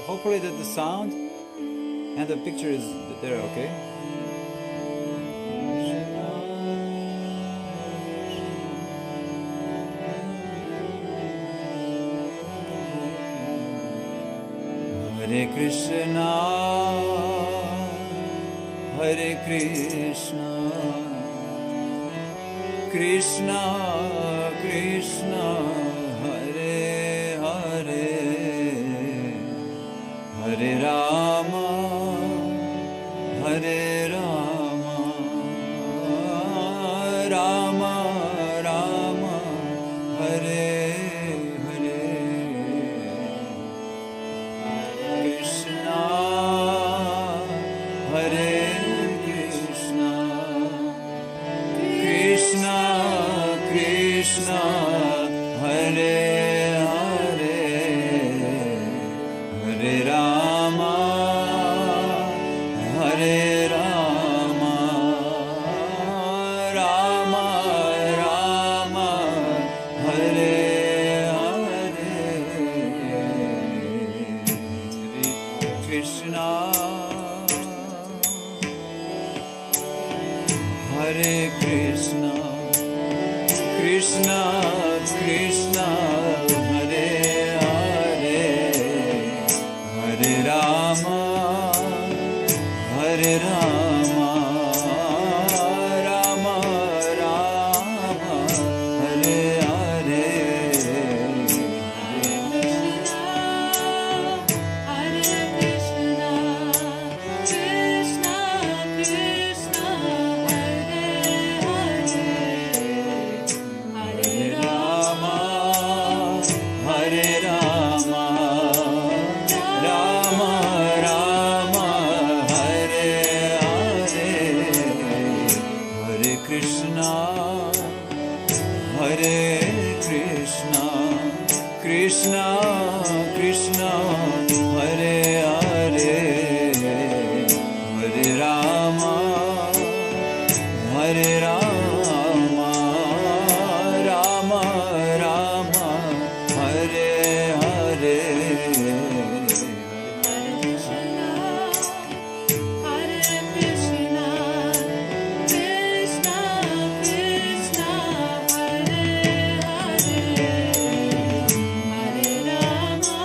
S3: Hopefully that the sound and the picture is there, okay? Hare Krishna, Hare Krishna, Krishna Krishna, Hare Hare, Hare Rama, Hare Rama, Rama Rama, Hare Hare, Krishna, Hare Krishna, Krishna Krishna, Hare Hare, Hare Rama, Hare Rama, Rama Rama, Hare Hare, Krishna, Hare Krishna, Krishna Krishna, Hare Hare, Rama, Rama Rama, Hare Hare,
S4: Hare Krishna, Krishna Krishna, Hare Hare, Hare
S3: Rama, Hare Rama, Rama Rama, Hare Hare, Hare Krishna, Hare Krishna, Krishna Krishna, Hare Hare, Hare Rama, Hare Rama, Rama Rama, Hare Hare,
S4: Hare Krishna, Krishna Krishna, Hare Hare, Hare Rama,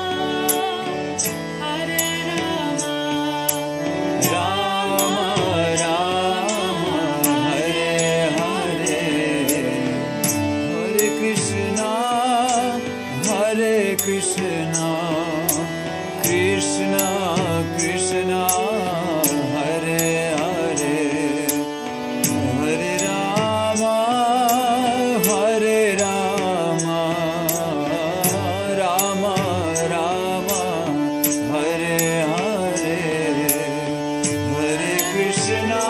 S4: Hare Rama,
S3: Rama Rama, Hare Hare, Hare Krishna, Hare Krishna, Krishna Krishna, Hare Hare, Hare Rama, Hare Rama, Rama Rama, Hare Hare, Hare Krishna,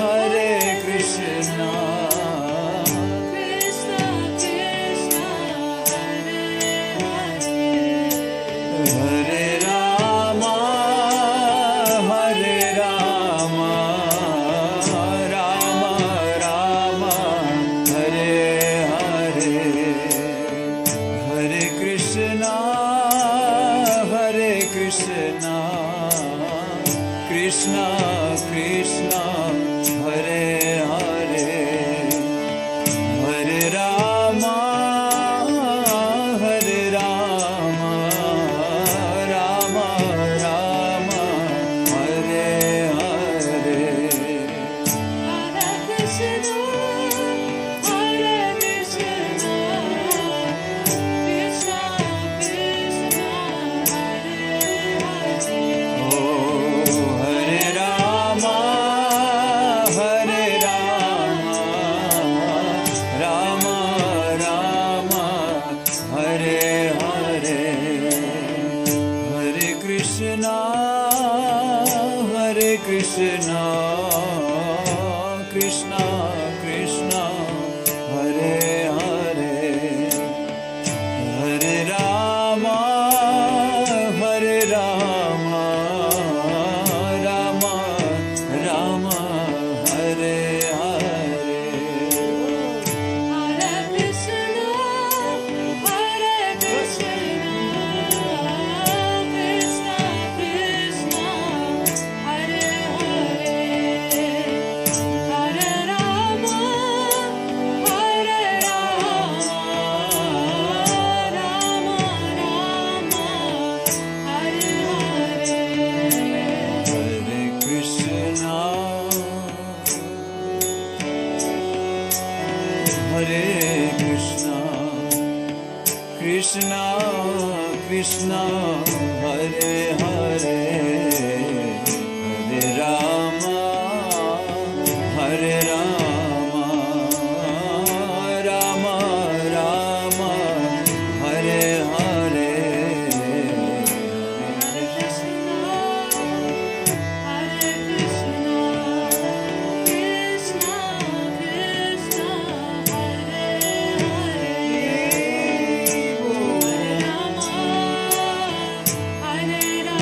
S3: Hare Krishna,
S4: Krishna Krishna, Hare Hare,
S3: Hare Rama, Hare Rama, Rama Rama, Hare Hare, Hare Krishna, Hare Krishna, Krishna Krishna, Hare Hare, Hare Rama, Hare Rama, Rama Rama, Hare Hare,
S4: Hare Krishna, Hare Krishna, Krishna Krishna, Hare Hare,
S3: Oh, Hare Rama, Hare Rama, Rama Rama, Hare Hare, Hare Krishna, Hare Krishna, Krishna Krishna, Hare Hare, Hare Rama, Hare Rama, Rama Rama, Hare Hare.
S4: Hare Krishna, Hare Krishna, Krishna Krishna, Hare Hare, Hare Rama, Hare Rama, Rama Rama, Hare Hare.
S3: Hare Krishna, Hare Krishna, Krishna Krishna, Hare Hare, Hare Rama, Hare Rama, Rama Rama, Hare Hare,
S4: Hare Krishna, Hare Krishna, Krishna Krishna, Hare Hare, Hare Rama, Hare Rama,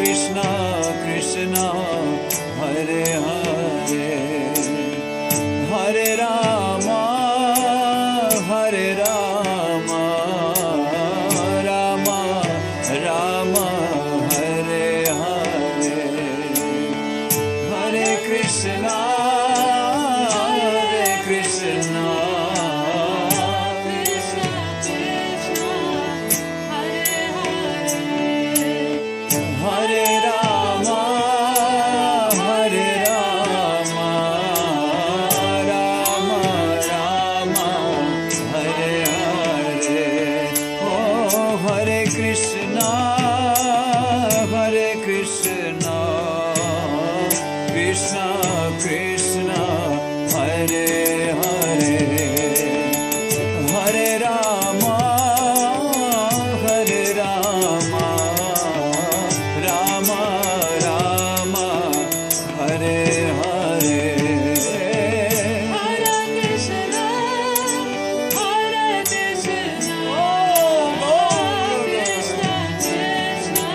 S3: Krishna Krishna Hare Hare Hare Rama Hare Rama Rama Rama Hare Hare Hare Krishna Hare Krishna
S4: Krishna Krishna Hare Hare
S3: Hare Rama Hare Rama Rama Rama Hare Hare Oh Hare Krishna Hare Krishna Krishna Krishna Hare Hare Hare Rama Hare Rama Rama Rama Hare Hare
S4: Hare Krishna Hare Krishna Krishna Krishna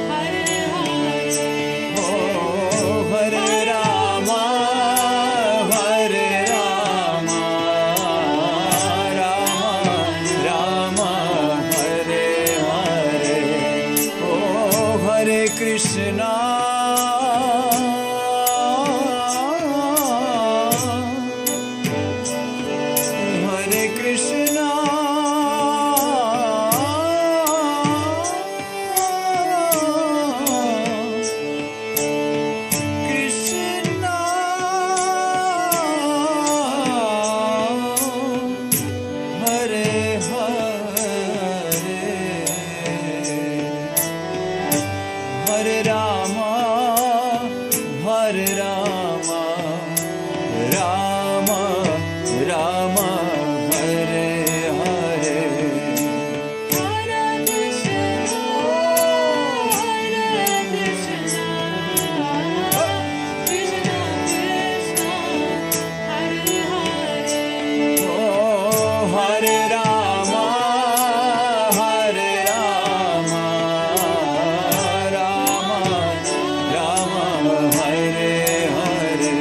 S4: Hare Hare
S3: Oh Hare Rama Hare Rama Rama Rama Hare Hare Oh Hare Krishna Hare Krishna Krishna Hare Hare Hare Rama Hare Rama Rama Rama Hare Hare
S4: Hare Krishna Hare Krishna Krishna Krishna Hare Hare
S3: Oh Hare Rama Hare Rama Rama Rama Hare Hare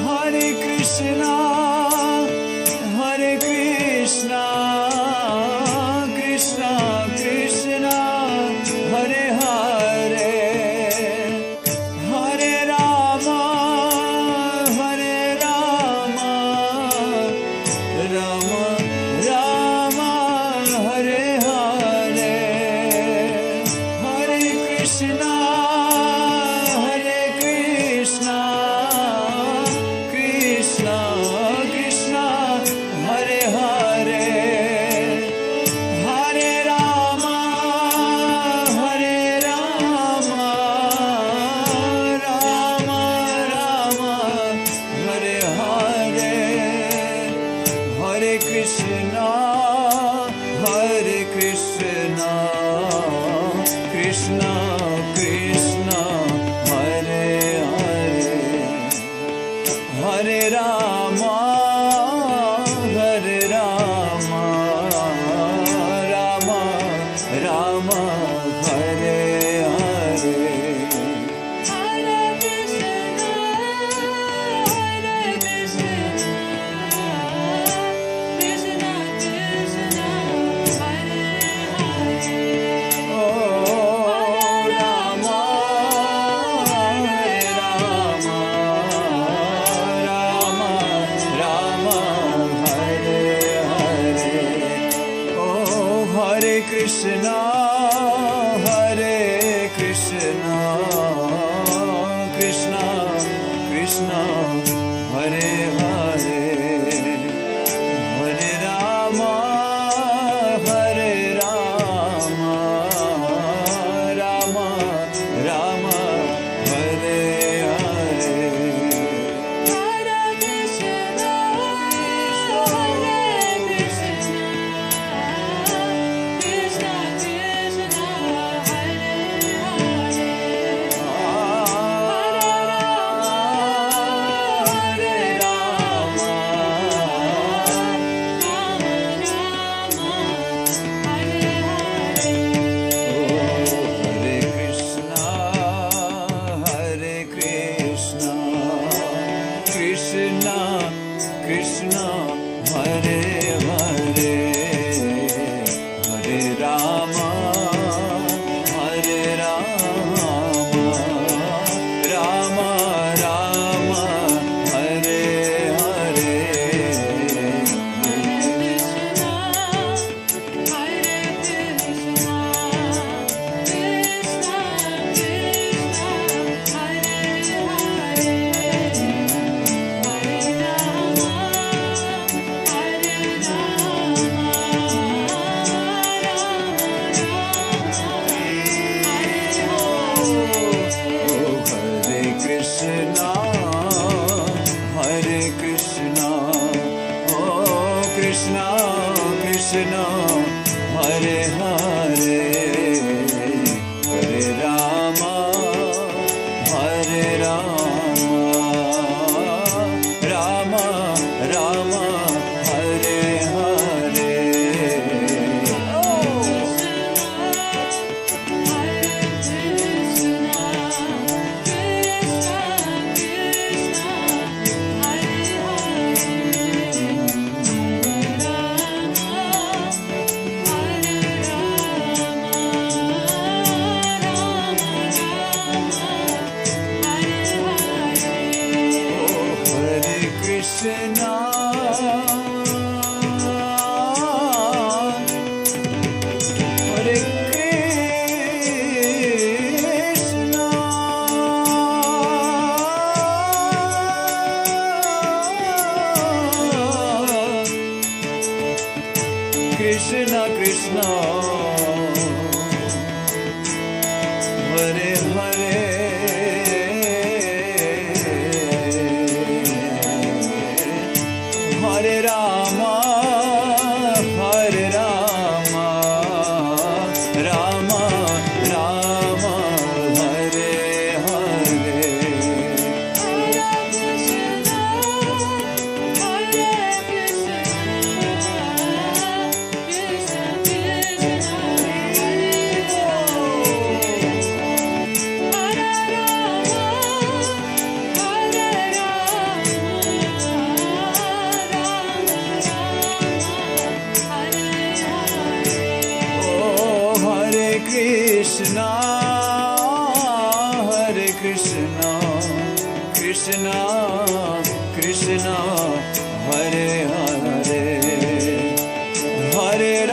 S3: Hare Krishna Hare Krishna Krishna Krishna Hare Hare Hare Rama Hare Rama Rama Rama Hare Hare Hare Krishna Hare Krishna Krishna Krishna Hare Hare Hare Rama Hare Rama Rama Rama Hare Hare Hare Krishna Hare Krishna Krishna Krishna Hare Hare Hare Rama Hare Rama Rama Rama Hare Hare
S4: Hare Krishna Hare Krishna Krishna Krishna Hare Hare
S3: Oh Rama Hare Rama Rama Rama Hare Hare Oh Hare Krishna Hare Krishna Krishna Krishna Hare Hare Hare Rama Hare Rama Rama Rama Hare Hare
S4: Hare Krishna Hare Krishna Krishna Krishna Hare Hare Hare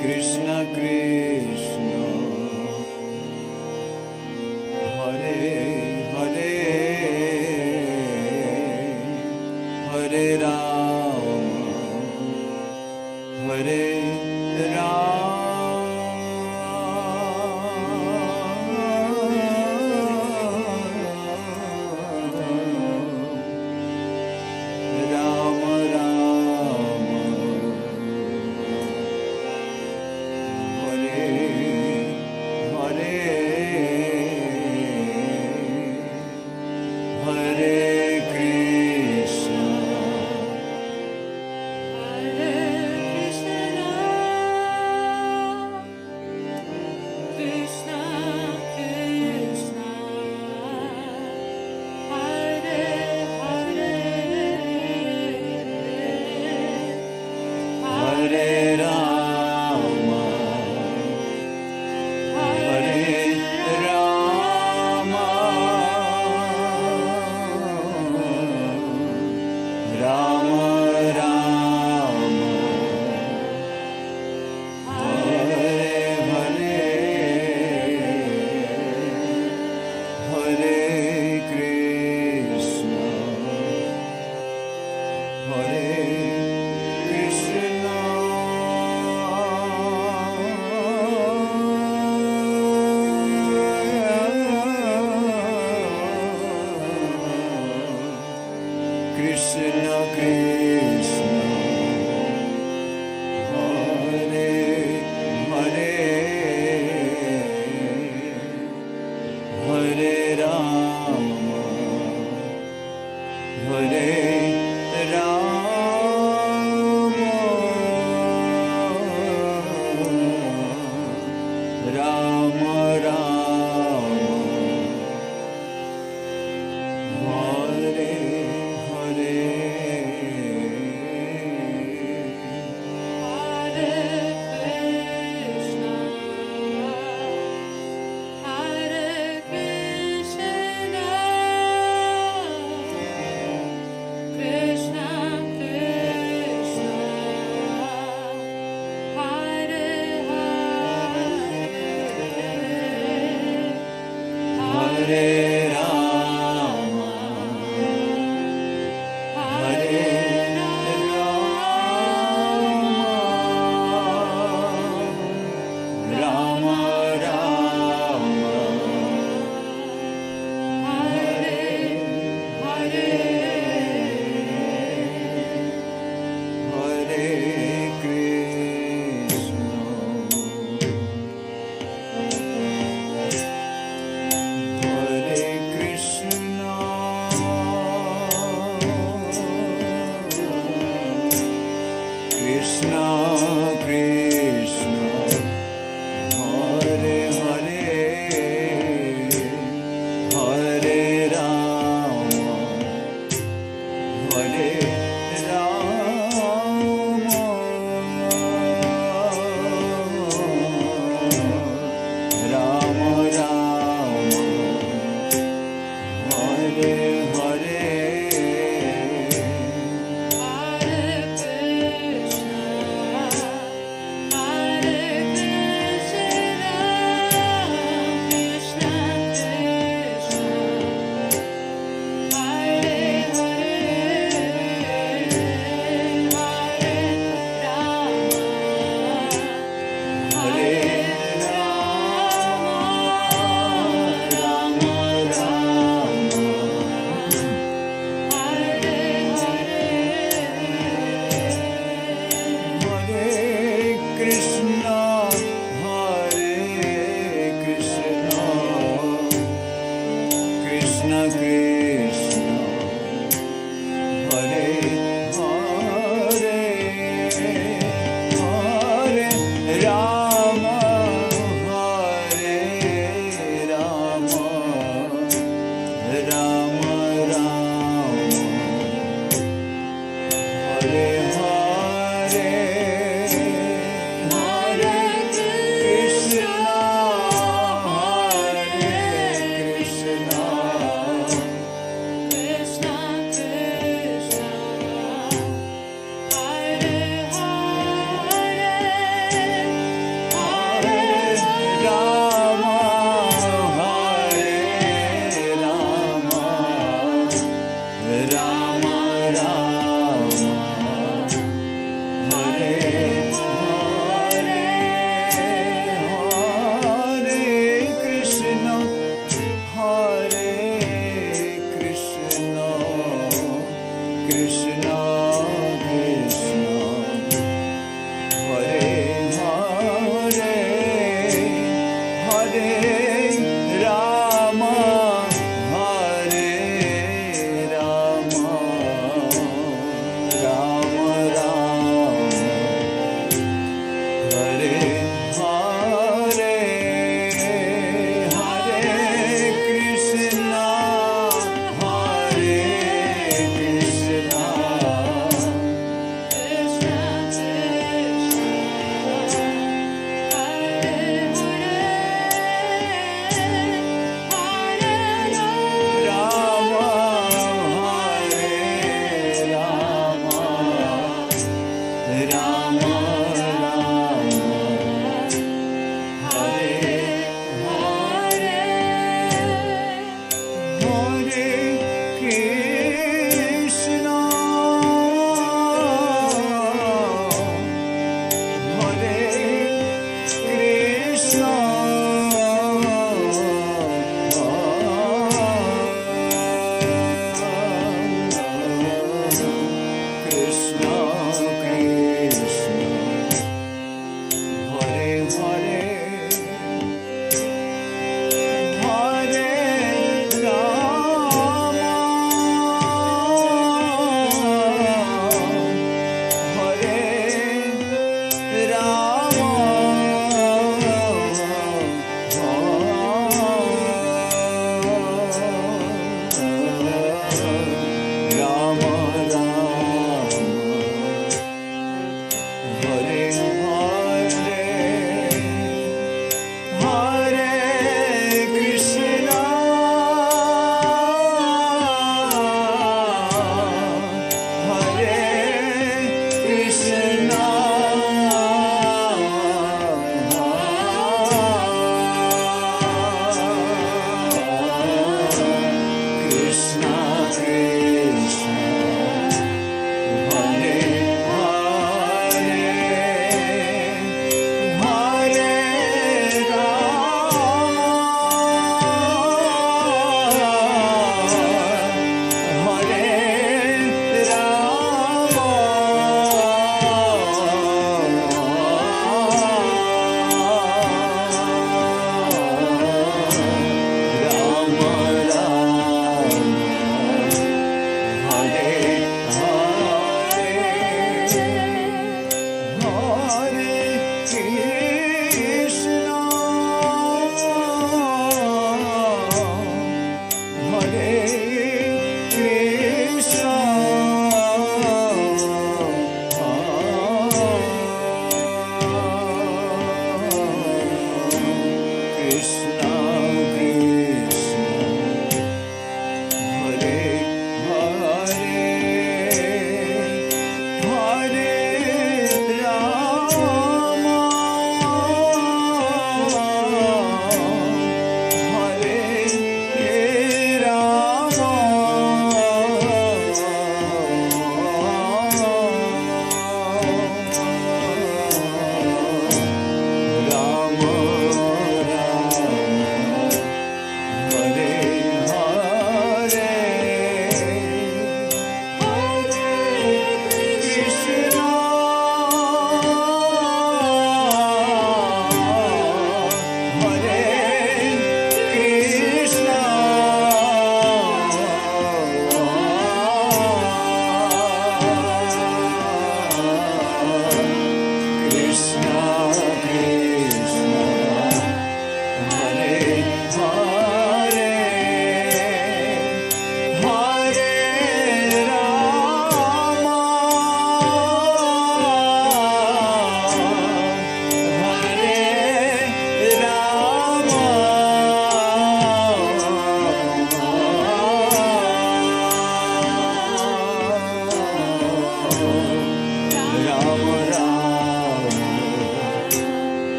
S3: Krishna Krishna Hare Hare Hare Rama Hare
S4: Hare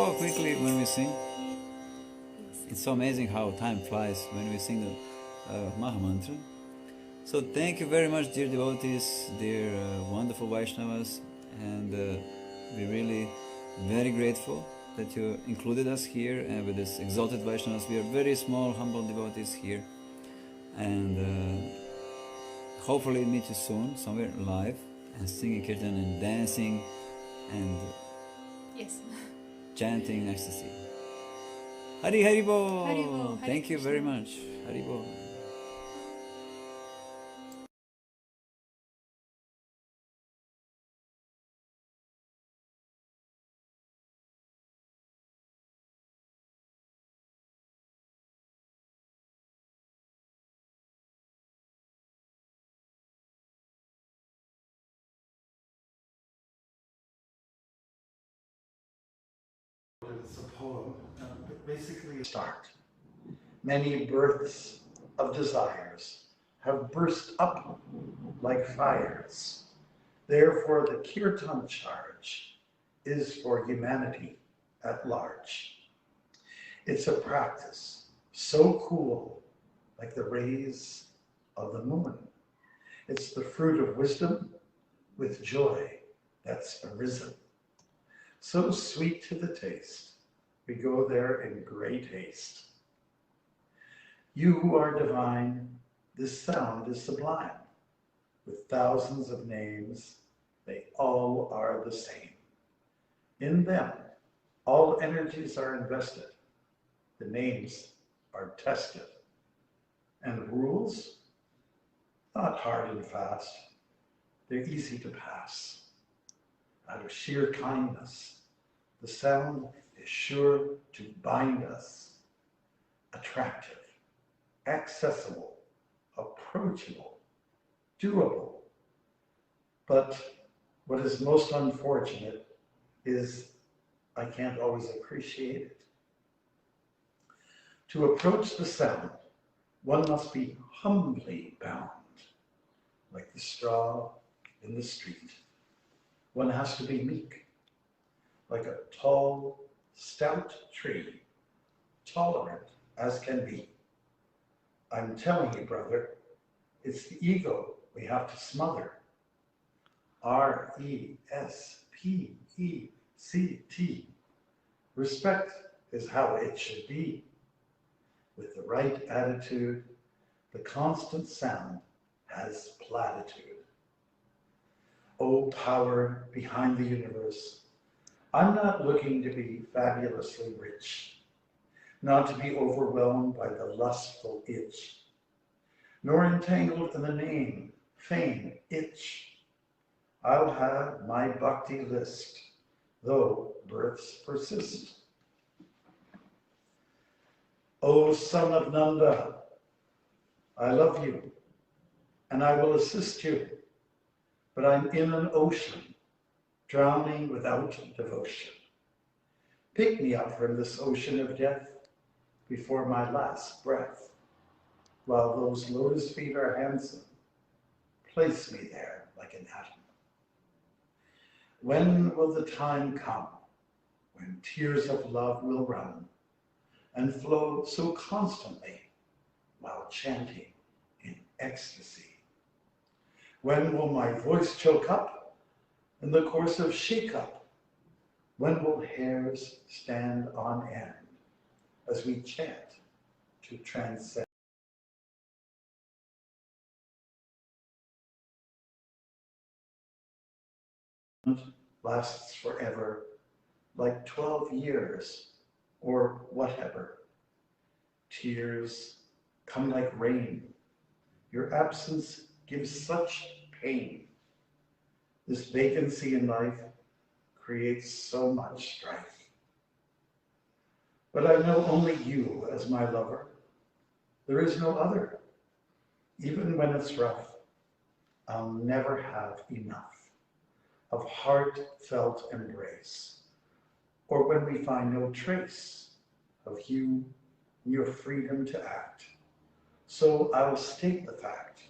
S3: so quickly when we sing. It's so amazing how time flies when we sing the Maha Mantra. So thank you very much, dear devotees, dear wonderful Vaishnavas, and we're really very grateful that you included us here and with this exalted Vaishnavas. We are very small, humble devotees here, and hopefully meet you soon, somewhere live, and singing kirtan and dancing and
S4: Yes.
S3: chanting ecstasy. Hari Hari Bol!
S4: Hari Bol, Hare
S3: Thank you very
S4: Krishna.
S3: much. Hari Bol.
S5: It's a poem, but basically start. Many births of desires have burst up like fires. Therefore, the kirtan charge is for humanity at large. It's a practice so cool, like the rays of the moon. It's the fruit of wisdom with joy that's arisen. So sweet to the taste, we go there in great haste. You who are divine, this sound is sublime. With thousands of names, they all are the same. In them, all energies are invested. The names are tested. And rules? Not hard and fast. They're easy to pass. Out of sheer kindness, the sound is sure to bind us. Attractive, accessible, approachable, doable. But what is most unfortunate is I can't always appreciate it. To approach the sound, one must be humbly bound, like the straw in the street. One has to be meek, like a tall, stout tree, tolerant as can be. I'm telling you, brother, it's the ego we have to smother. RESPECT. Respect is how it should be. With the right attitude, the constant sound has platitude. O power behind the universe, I'm not looking to be fabulously rich, not to be overwhelmed by the lustful itch, nor entangled in the name, fame, itch. I'll have my bhakti list, though births persist. O son of Nanda, I love you, and I will assist you, but I'm in an ocean, drowning without devotion. Pick me up from this ocean of death before my last breath. While those lotus feet are handsome, place me there like an atom. When will the time come when tears of love will run and flow so constantly while chanting in ecstasy? When will my voice choke up in the course of shake-up? When will hairs stand on end as we chant to transcend? Lasts forever, like 12 years or whatever. Tears come like rain. Your absence gives such pain. This vacancy in life creates so much strife. But I know only you as my lover. There is no other. Even when it's rough, I'll never have enough of heartfelt embrace, or when we find no trace of you and your freedom to act. So I'll state the fact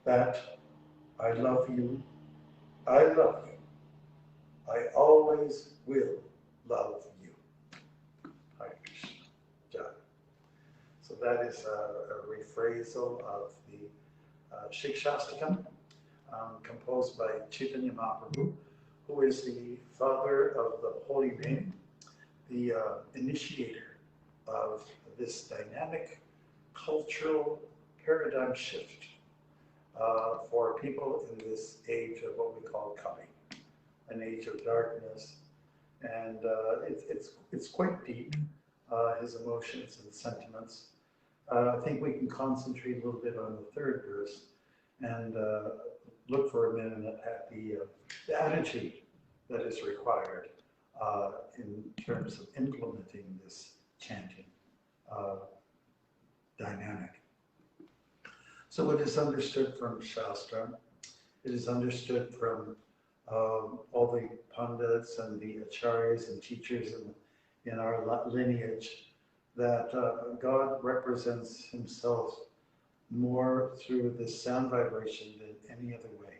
S5: that I love you, I love you, I always will love you. Hare Krishna. Jai. So that is a rephrasal of the Shikshastakam, composed by Chaitanya Mahaprabhu, who is the father of the holy name, the initiator of this dynamic cultural paradigm shift for people in this age of what we call Kali, an age of darkness. And it's quite deep, his emotions and sentiments. I think we can concentrate a little bit on the third verse and look for a minute at the attitude that is required in terms of implementing this chanting dynamic. So it is understood from Shastra, it is understood from all the Pandits and the Acharyas and teachers in our lineage that God represents himself more through the sound vibration than any other way.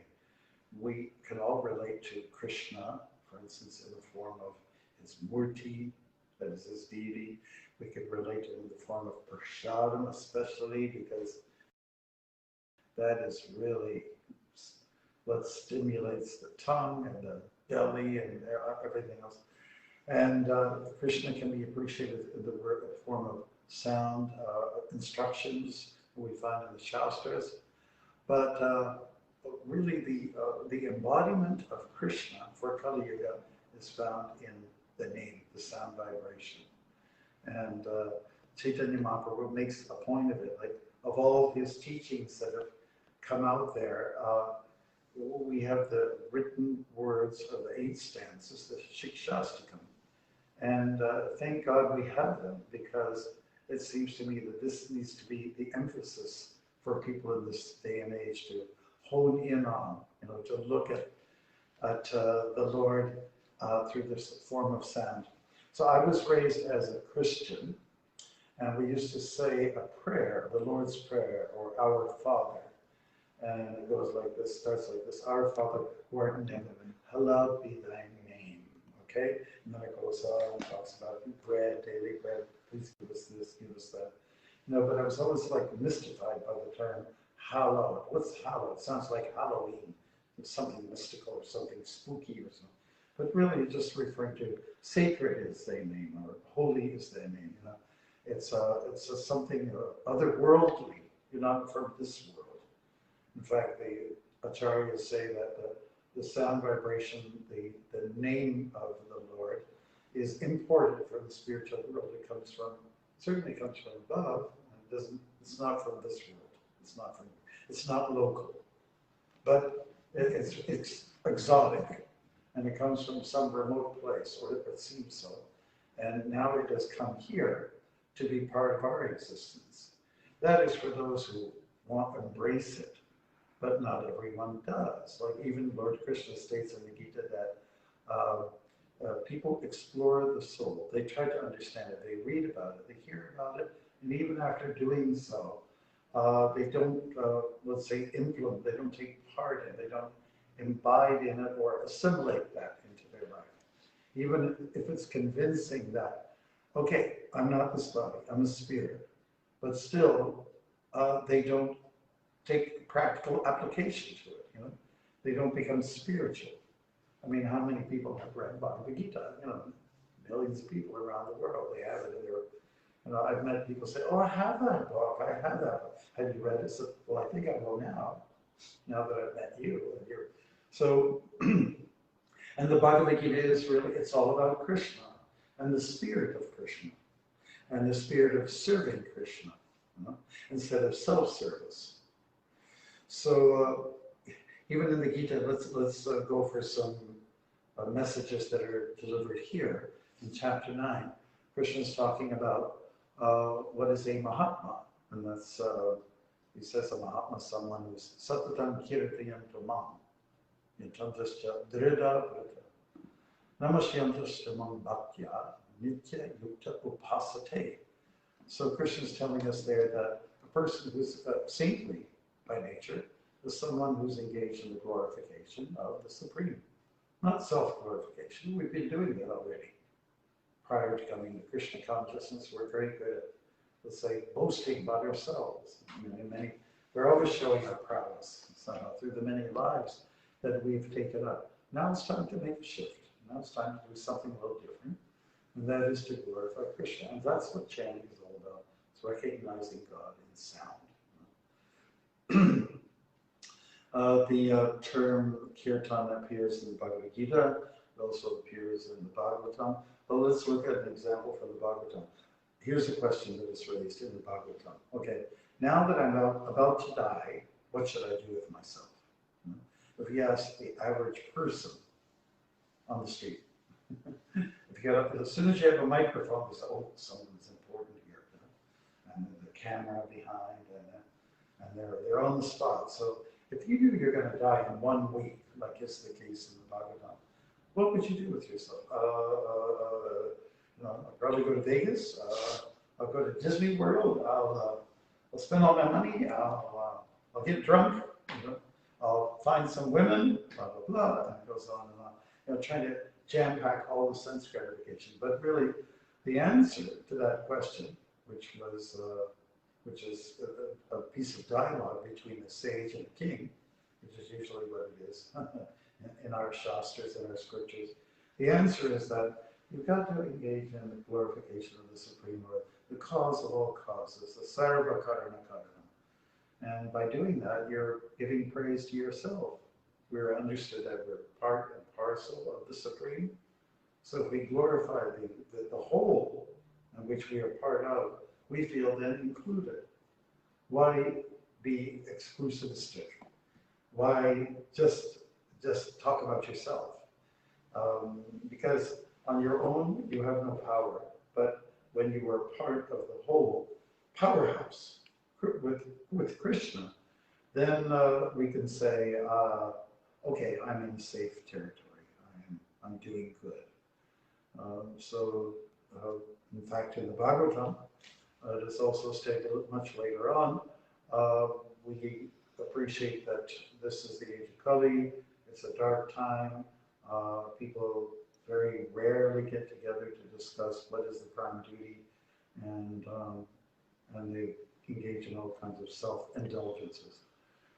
S5: We can all relate to Krishna, for instance, in the form of his murti, that is his deity. We could relate to him in the form of prashadam, especially because that is really what stimulates the tongue and the belly and everything else. And Krishna can be appreciated in the form of sound, instructions we find in the Shastras. But really the embodiment of Krishna for Kali Yuga is found in the name, the sound vibration. And Chaitanya Mahaprabhu makes a point of it, like of all his teachings that have come out there, we have the written words of the 8 stanzas, the Shikshastakam. And thank God we have them, because it seems to me that this needs to be the emphasis for people in this day and age to hone in on, to look at the Lord through this form of sound. So I was raised as a Christian, and we used to say a prayer, the Lord's Prayer, or Our Father. And it goes like this, starts like this: Our Father who art in heaven, hallowed be thy name. Okay? And then it goes on and talks about bread, daily bread, please give us this, give us that. But I was always like mystified by the term hallowed. What's hallowed? It sounds like Halloween. It's something mystical or something spooky or something. But really it's just referring to sacred is thy name, or holy is thy name. It's something otherworldly. You're not from this world. In fact, the acharyas say that the sound vibration, the name of the Lord, is imported from the spiritual world. It comes from, certainly comes from above, and it's not from this world. It's not local, but it's exotic, and it comes from some remote place, or it seems so. And now it has come here to be part of our existence. That is for those who want to embrace it. But not everyone does. Like even Lord Krishna states in the Gita that people explore the soul. They try to understand it. They read about it. They hear about it. And even after doing so, they don't, let's say, implement. They don't take part in it. They don't imbibe in it or assimilate that into their life. Even if it's convincing that, okay, I'm not this body, I'm a spirit. But still, they don't take practical application to it, They don't become spiritual. I mean, how many people have read Bhagavad Gita? Millions of people around the world, they have it in their, I've met people say, oh, I have that book, I have that book. Have you read it? So, well, I think I will now that I've met you. So, and the Bhagavad Gita is really, it's all about Krishna and the spirit of Krishna and the spirit of serving Krishna, instead of self-service. So even in the Gita, let's go for some messages that are delivered here in chapter 9. Krishna is talking about what is a Mahatma, and that's he says a Mahatma, someone who's satatam kīrtayantu mam, yatantascha drida vrita, namasyantascha mam bhaktya nitya yukta upasate. So Krishna is telling us there that a person who's saintly by nature is someone who's engaged in the glorification of the Supreme, not self-glorification. We've been doing that already. prior to coming to Krishna consciousness, we're very good at, let's say, boasting about ourselves. We're always showing our prowess somehow through the many lives that we've taken up. Now it's time to make a shift. Now it's time to do something a little different, and that is to glorify Krishna. And that's what chanting is all about. It's recognizing God in sound. The term kīrtana appears in the Bhagavad Gita. It also appears in the Bhagavatam. But let's look at an example from the Bhagavatam. Here's a question that is raised in the Bhagavatam. Okay, now that I'm about to die, what should I do with myself? If you ask the average person on the street, if you get up, as soon as you have a microphone, you say, oh, someone's important here. And the camera behind, and they're on the spot. So if you knew you're going to die in 1 week, like is the case in the Bhagavatam, what would you do with yourself? I'll probably go to Vegas. I'll go to Disney World. I'll spend all my money. I'll get drunk. I'll find some women. Blah blah blah. And it goes on and on. Trying to jam pack all the sense gratification. But really, the answer to that question, which is a piece of dialogue between the sage and the king, which is usually what it is in our shastras and our scriptures. The answer is that you've got to engage in the glorification of the Supreme Lord, the cause of all causes, the sarva karana karana. And by doing that, you're giving praise to yourself. We're understood that we're part and parcel of the Supreme. So if we glorify the whole in which we are part of, we feel then included. Why be exclusivistic? Why just talk about yourself? Because on your own, you have no power. But when you are part of the whole powerhouse with Krishna, then we can say, okay, I'm in safe territory. I'm doing good. In fact, in the Bhagavatam, it is also stated much later on, we appreciate that this is the age of Kali, it's a dark time, people very rarely get together to discuss what is the prime duty, and they engage in all kinds of self-indulgences.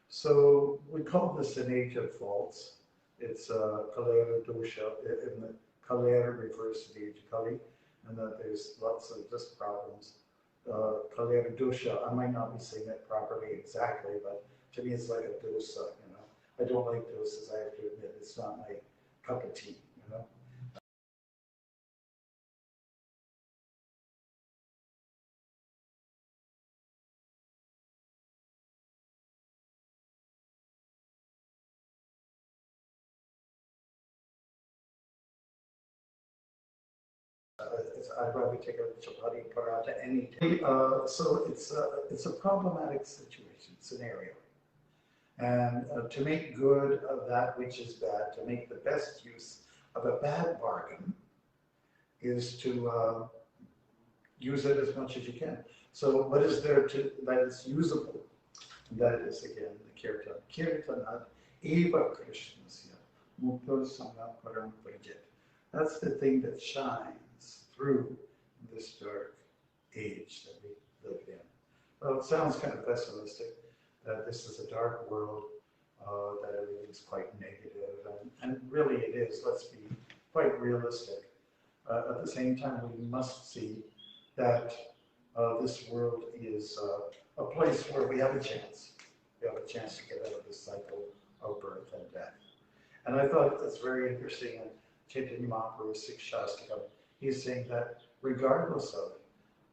S5: So we call this an age of faults. It's Kalera dosha, and the Kalera refers to the age of Kali, and that there's lots of just problems. Kalera dosha, I might not be saying it properly exactly, but to me it's like a dosa, I don't like dosas, I have to admit, it's not my cup of tea, I'd rather take a chapati paratha any day. So it's a problematic scenario. And to make good of that which is bad, to make the best use of a bad bargain, is to use it as much as you can. So what is there that is usable? That is again the kirtana. Kīrtana eva krishnasya mukto sangha param prajit. That's the thing that shines through this dark age that we live in. Well, it sounds kind of pessimistic, that this is a dark world, that everything's quite negative, and really it is. Let's be quite realistic. At the same time, we must see that this world is a place where we have a chance. We have a chance to get out of this cycle of birth and death. And I thought that's very interesting in Chaitanya Mahaprabhu's Sikshastakam. He's saying that regardless of,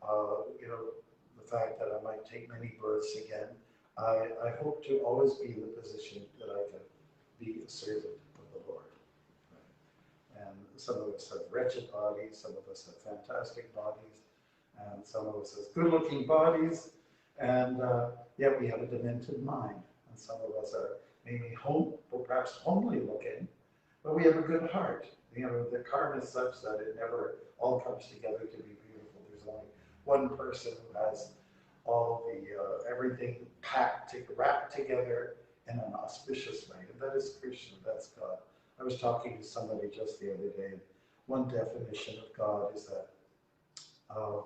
S5: the fact that I might take many births again, I hope to always be in the position that I can be a servant of the Lord. Right? And some of us have wretched bodies, some of us have fantastic bodies, and some of us have good-looking bodies, and yet we have a demented mind. And some of us are maybe perhaps homely looking, but we have a good heart. The karma is such that it never all comes together to be beautiful. There's only one person who has all the everything wrapped together in an auspicious way, and that is Krishna. That's God. I was talking to somebody just the other day, and one definition of God is that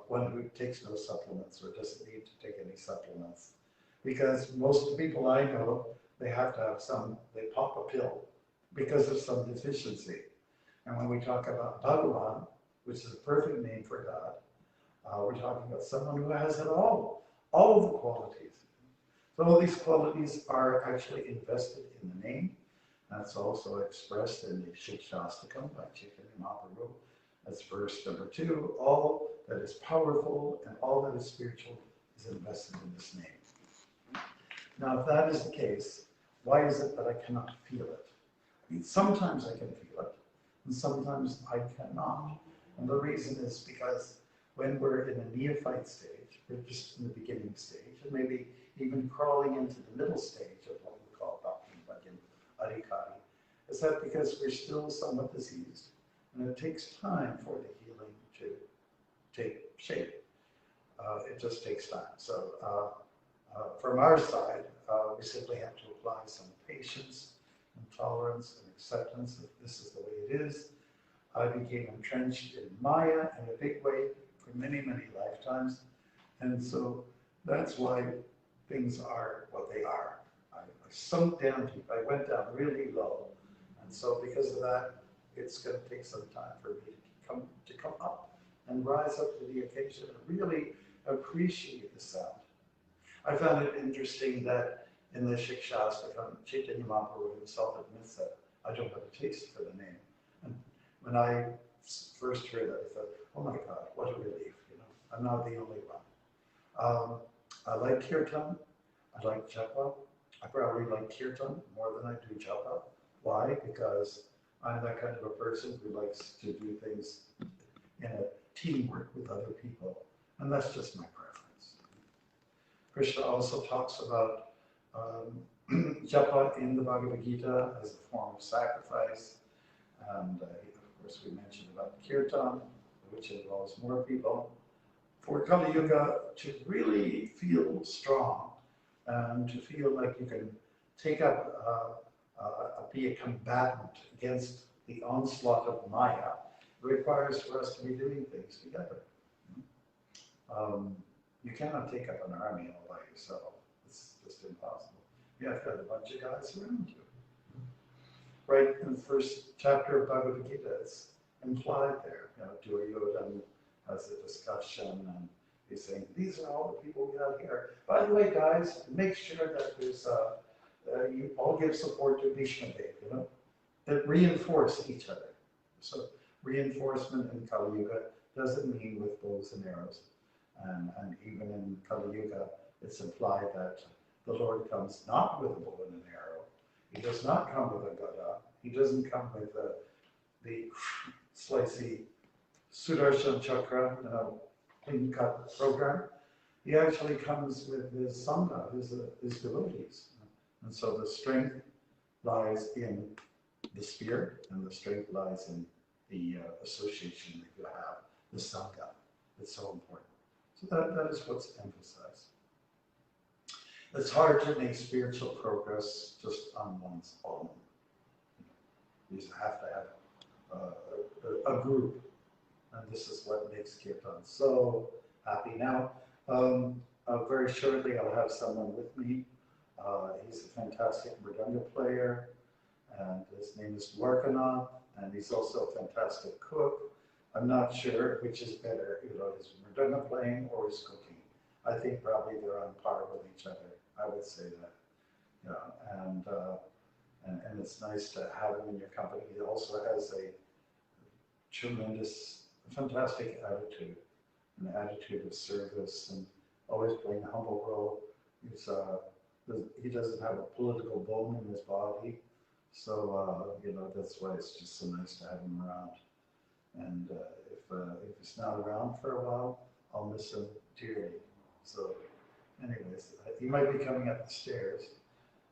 S5: one who takes no supplements or doesn't need to take any supplements. Because most of the people I know, they have to have they pop a pill because of some deficiency. And when we talk about Bhagavan, which is a perfect name for God, we're talking about someone who has it all of the qualities. So all these qualities are actually invested in the name. That's also expressed in the Shikshastakam by Chaitanya Mahaprabhu. That's verse number 2. All that is powerful and all that is spiritual is invested in this name. Now, if that is the case, why is it that I cannot feel it? I mean, sometimes I can feel it, and sometimes I cannot. And the reason is because when we're in a neophyte stage, we're just in the beginning stage, and maybe even crawling into the middle stage of what we call Bhakti, Bhajan, Adhikari, is that because we're still somewhat diseased, and it takes time for the healing to take shape. It just takes time. So from our side, we simply have to apply some patience and tolerance and acceptance that this is the way it is. I became entrenched in Maya in a big way for many, many lifetimes. And so that's why things are what they are. I sunk down deep. I went down really low. And so because of that, it's going to take some time for me to come up and rise up to the occasion and really appreciate the sound. I found it interesting that in the Shikshastakam, Chaitanya Mahaprabhu himself admits that I don't have a taste for the name. And when I first heard that, I thought, oh my God, what a relief, you know, I'm not the only one. I like kirtan, I like japa. I probably like kirtan more than I do japa. Why? Because I'm that kind of a person who likes to do things in a teamwork with other people, and that's just my preference. Krishna also talks about japa in the Bhagavad Gita as a form of sacrifice, and of course we mentioned about kirtan, which involves more people. For Kali Yuga to really feel strong and to feel like you can take up, be a combatant against the onslaught of Maya, requires for us to be doing things together. You cannot take up an army all by yourself. It's just impossible. You have to have a bunch of guys around you. Right in the first chapter of Bhagavad Gita, it's implied there. You know, Duryodhana has a discussion, and he's saying, these are all the people we have here. By the way, guys, make sure that there's you all give support to Bhishma Dev, you know, that reinforce each other. So reinforcement in Kali Yuga doesn't mean with bows and arrows. And even in Kali Yuga, it's implied that the Lord comes not with a bow and an arrow. He does not come with a gada. He doesn't come with the slicey Sudarshan Chakra, you know, clean cut program. He actually comes with his sangha, his devotees. And so the strength lies in the spirit, and the strength lies in the association that you have, the sangha. It's so important. So that is what's emphasized. It's hard to make spiritual progress just on one's own. You have to have a group, and this is what makes kirtan so happy. Now, very shortly I'll have someone with me. He's a fantastic mridanga player, and his name is Dwarkanath, and he's also a fantastic cook. I'm not sure which is better, you know, his mridanga playing or his cooking. I think probably they're on par with each other. I would say that, you know, and it's nice to have him in your company. He also has a tremendous, fantastic attitude, an attitude of service, and always playing a humble role. He doesn't have a political bone in his body, so you know, that's why it's just so nice to have him around. And if he's not around for a while, I'll miss him dearly. So, anyways, he might be coming up the stairs.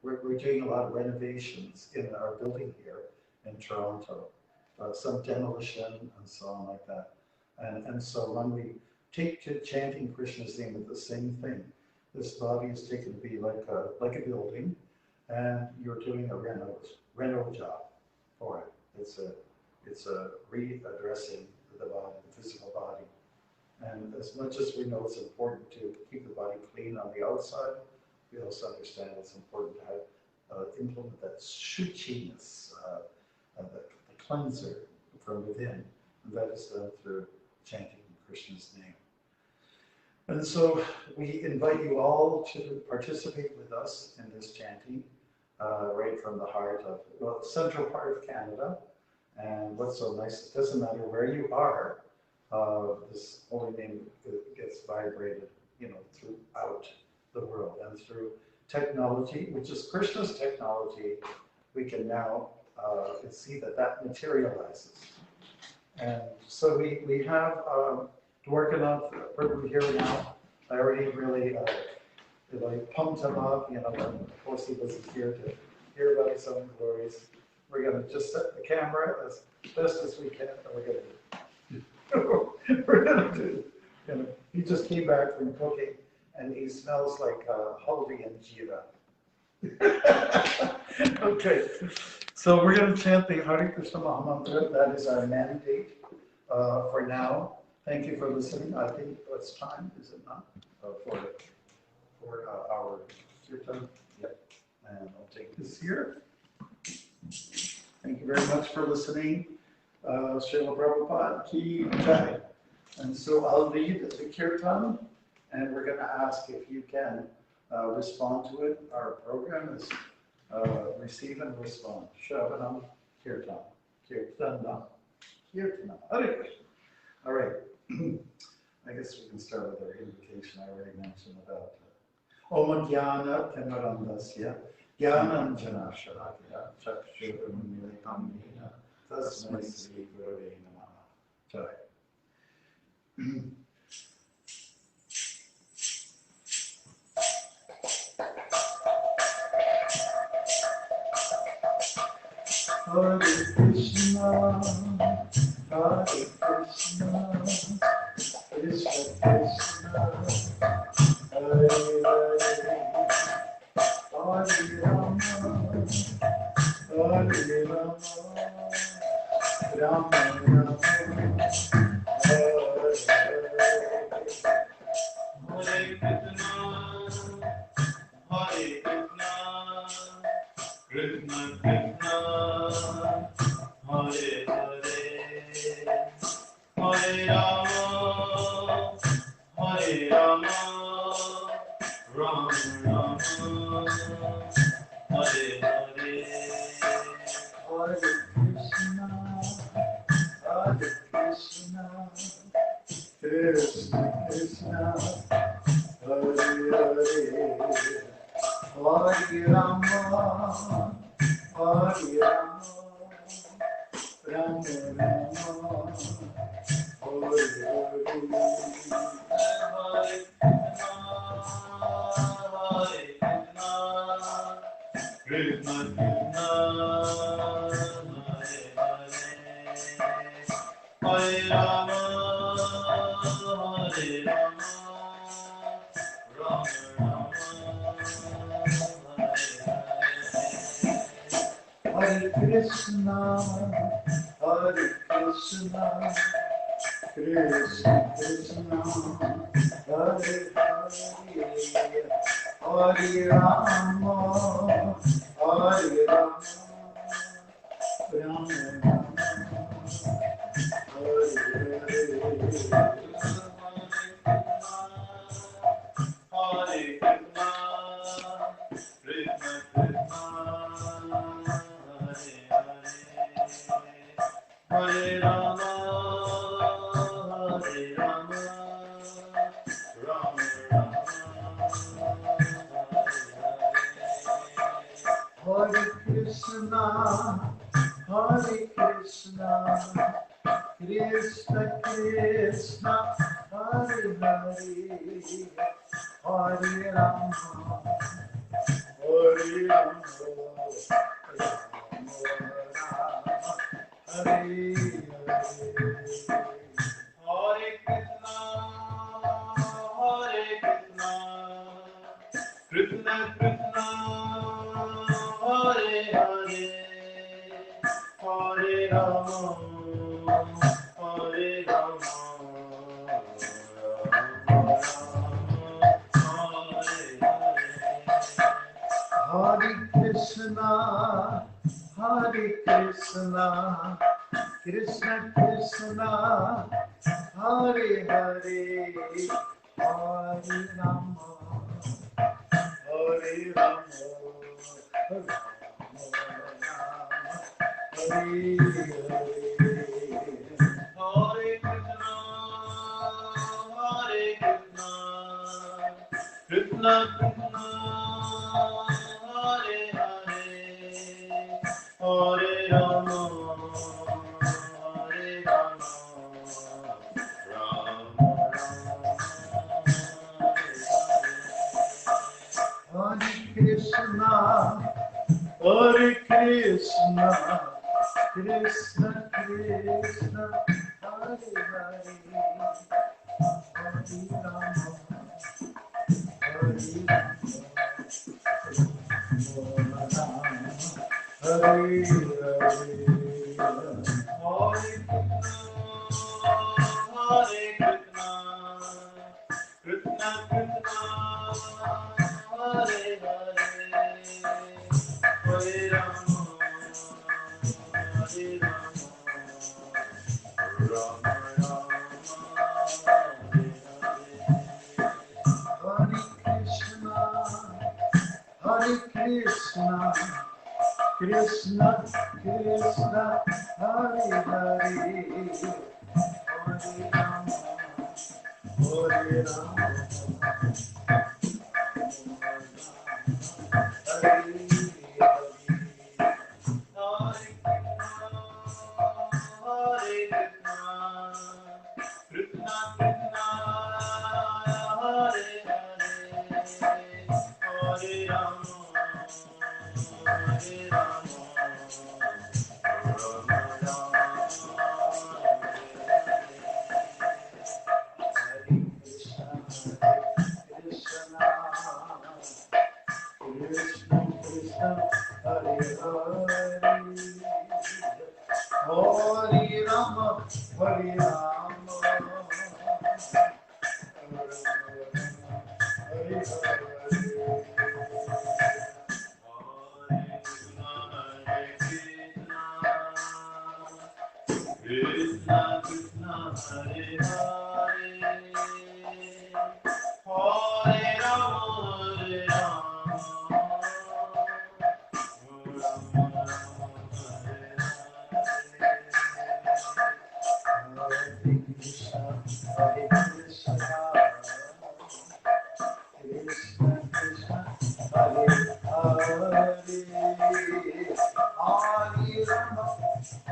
S5: We're doing a lot of renovations in our building here in Toronto, some demolition and so on like that. And so when we take to chanting Krishna's name with the same thing, this body is taken to be like a building, and you're doing a reno job for it. It's a readdressing the body, the physical body. And as much as we know it's important to keep the body clean on the outside, we also understand it's important to have, implement that shuchiness, the cleanser from within. And that is done through chanting Krishna's name. And so we invite you all to participate with us in this chanting, right from the heart of, well, the central part of Canada. And what's so nice, it doesn't matter where you are, this holy name gets vibrated, you know, throughout the world. And through technology, which is Krishna's technology, we can now see that that materializes. And so we have working on we're here now. I already really pumped him up, you know, and of course he wasn't here to hear about his own glories. We're going to just set the camera as best as we can, and we're going to do, you know, he just came back from cooking and he smells like haldi and jeera. Okay, so we're going to chant the Hare Krishna Mahamantra. That is our mandate for now. Thank you for listening. I think it's time, is it not? For our kīrtana. Yep. And I'll take this here. Thank you very much for listening. Srila Prabhupada ki jai. And so I'll lead the kīrtana, and we're going to ask if you can respond to it. Our program is receive and respond. Shravana, kīrtana, kīrtana, kīrtana. Hare Krishna. All right. I guess we can start with our invocation. I already mentioned about Om Jnana Timirandasya Jnanam Janashalakya Chakshurumilikamina Tasmai Sri Gurave Namaha. Jai. Hare Krishna, Hare Krishna, Krishna Krishna, Hare Hare, Hare Rama, Hare Rama, Rama Rama, Hare Hare.
S6: Hare Krishna, Hare Krishna, Krishna Krishna, Hare Hare, Hare Rama, Hare Rama, Rama Rama, Hare Hare.
S5: Hare Krishna, Hare Krishna, Krishna Krishna, Hare Hare, Hare Rama, Hare Rama, Rama Rama, Hare Hare.
S6: Krishna Krishna, Hare Rama, Hare Rama, Rama Rama,
S5: Hare Krishna, Hare Krishna, Krishna Krishna, Hare Hare, Hare Rama, Hare Rama, Rama Rama, Hare Hare.
S6: Hare Krishna, Krishna Krishna, Hare Hare, Hare Rama, Hare Rama, Rama Rama,
S5: Hare Krishna, Hare Krishna, Krishna Krishna, Hare Hare, Hare Rama, Hare Rama, Hare Hare.
S6: Hare Krishna, Hare Krishna, Krishna Krishna, Hare Hare, Hare Rama,
S5: Krishna Krishna, Hare Hare, Hare Rama, Hare Rama, Rama Rama, Hare Hare.
S6: Hare Krishna, Krishna Krishna, Hare Hare, Hare Rama, Hare Rama, Rama Rama,
S5: Hare Krishna, Hare Krishna, Krishna Krishna, Hare Hare, Hare Rama, Hare Rama, Hare
S6: Krishna Krishna, Hare Hare, Hare Rama, Hare Rama, Rama Rama, Hare Hare.
S5: Hare Krishna, Krishna Krishna, Hare Hare, Hare Rama, Hare Rama, Hare Krishna Krishna, Hare Hare, Hare Rama,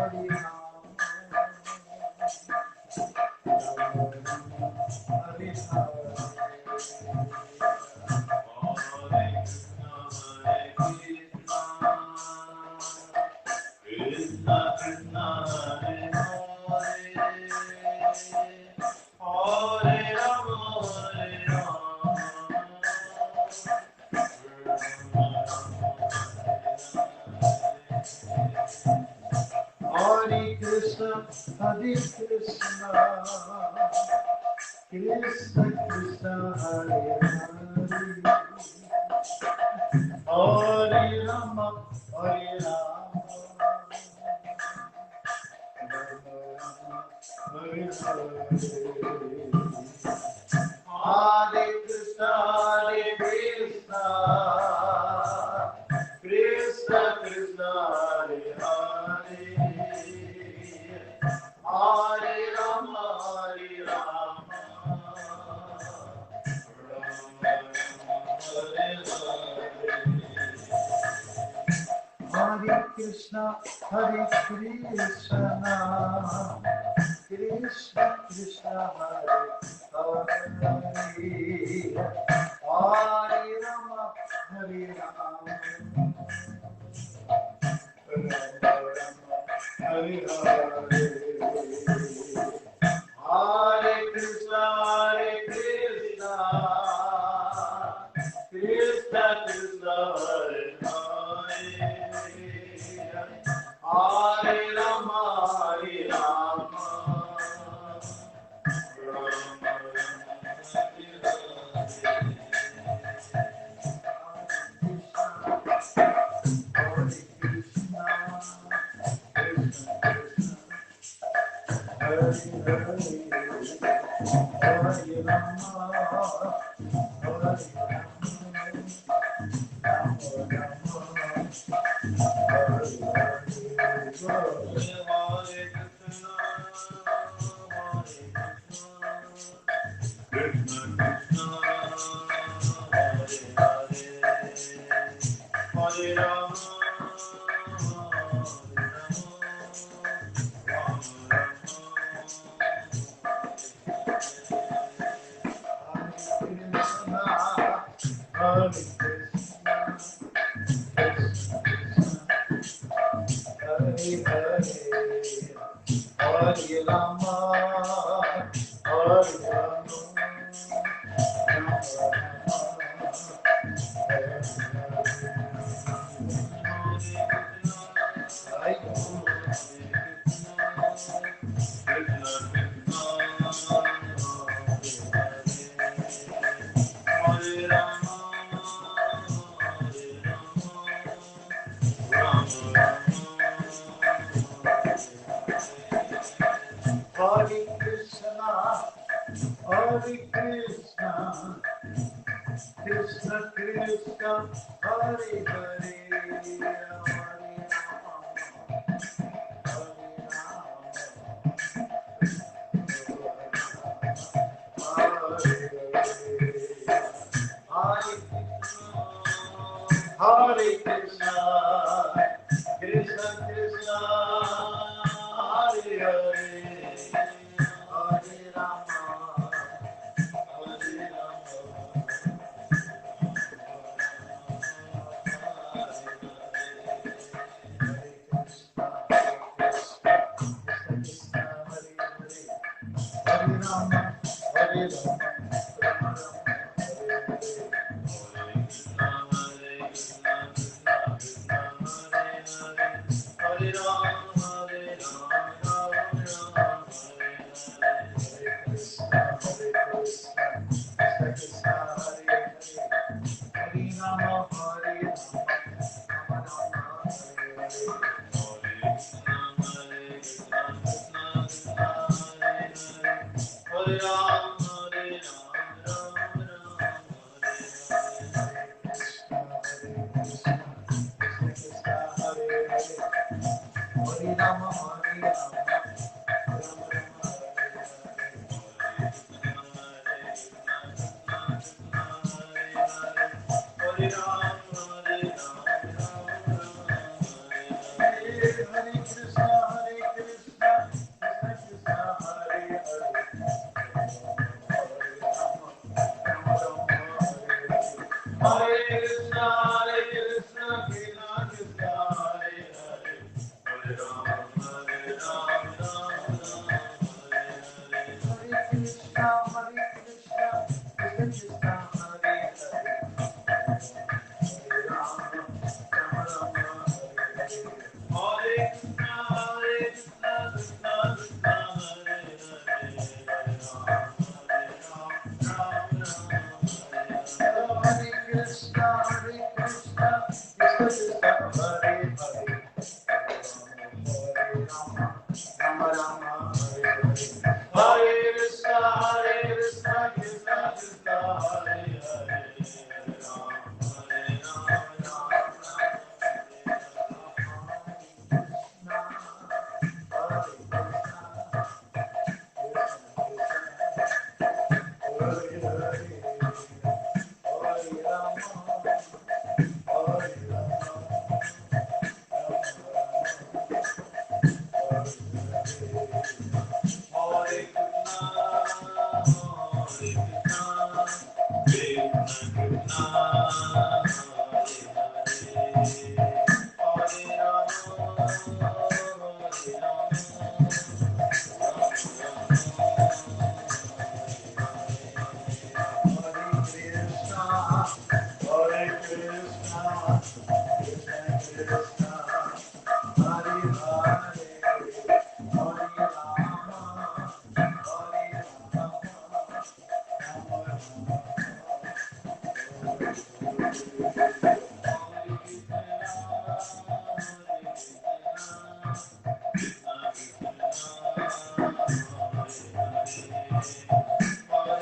S5: Hare Rama, Hare
S6: Krishna Krishna, Hare Hare, Hare Rama, Hare Rama,
S5: Hare Krishna, Hare Krishna, Krishna Krishna, Hare Hare, Hare Rama, Hare Rama, Hare Hare, Hare Krishna, Hare Krishna, Krishna Krishna, Hare Hare, Hare Rama, Hare Rama, Hare Krishna, Hare Krishna, Krishna Krishna, Hare Hare, Hare Rama, Hare Rama, Hare Hare, Hare Krishna, Hare Krishna, Krishna Krishna, Hare Hare, Hare Rama, Hare Rama, Rama Rama, Hare Hare.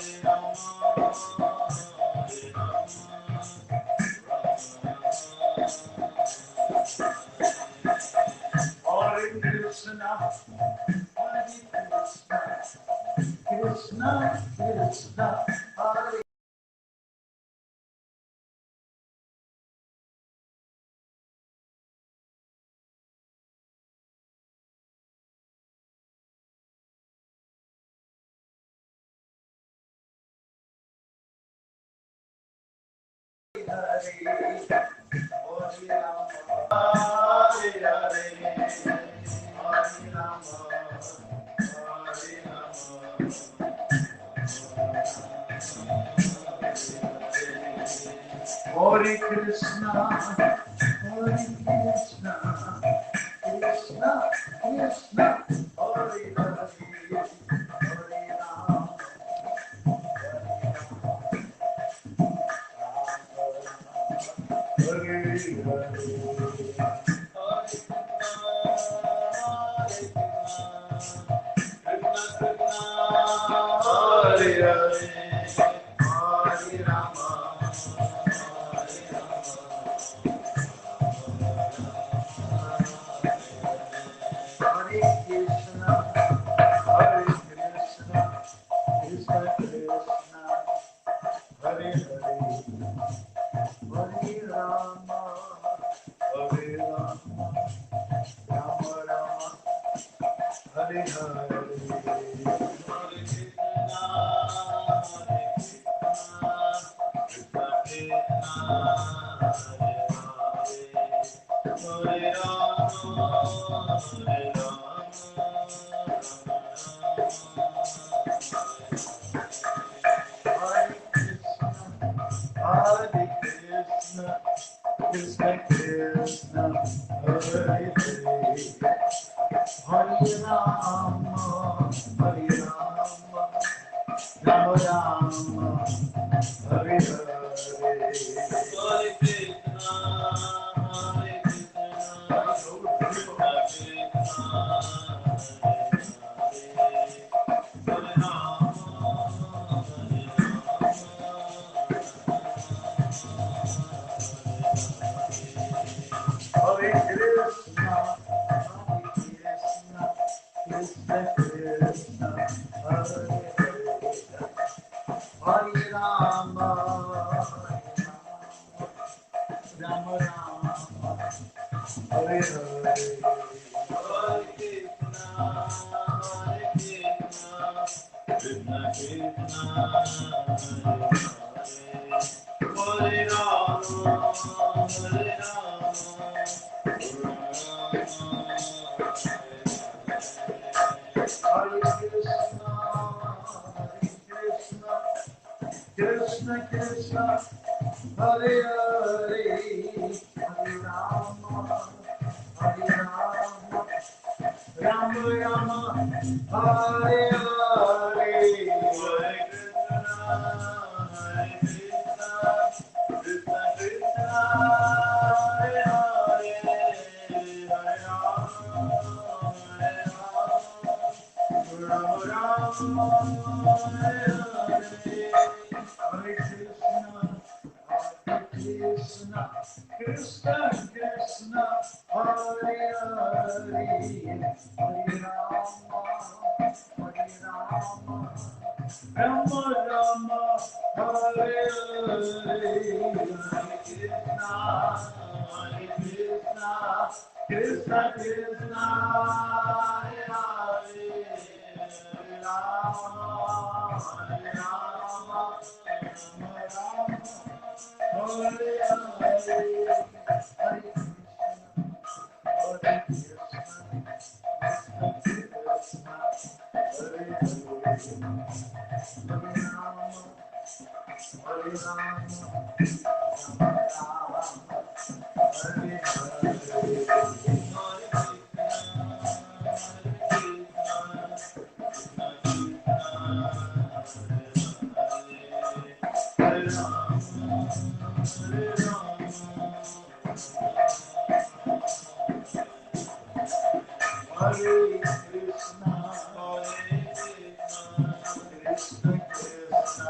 S5: Krishna, Krishna, Hare Hare Krishna, Hare Krishna, Krishna, Krishna, Hare Hare, Hare Rama, Hare Krishna, Krishna, Hare Hare, Hare Rama, Hare Rama, Rama Rama, Hare Hare, Hare Krishna, Krishna Krishna, Hare Hare, Hare Rama, Rama Rama, Hare Hare. Hare Krishna, Krishna Krishna, Hare Hare, Hare Rama, Rama Rama, Hare Hare, Hare Krishna, Krishna Krishna, Hare Hare, Hare Rama, Hare Rama, Hare Krishna, Krishna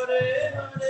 S6: Hare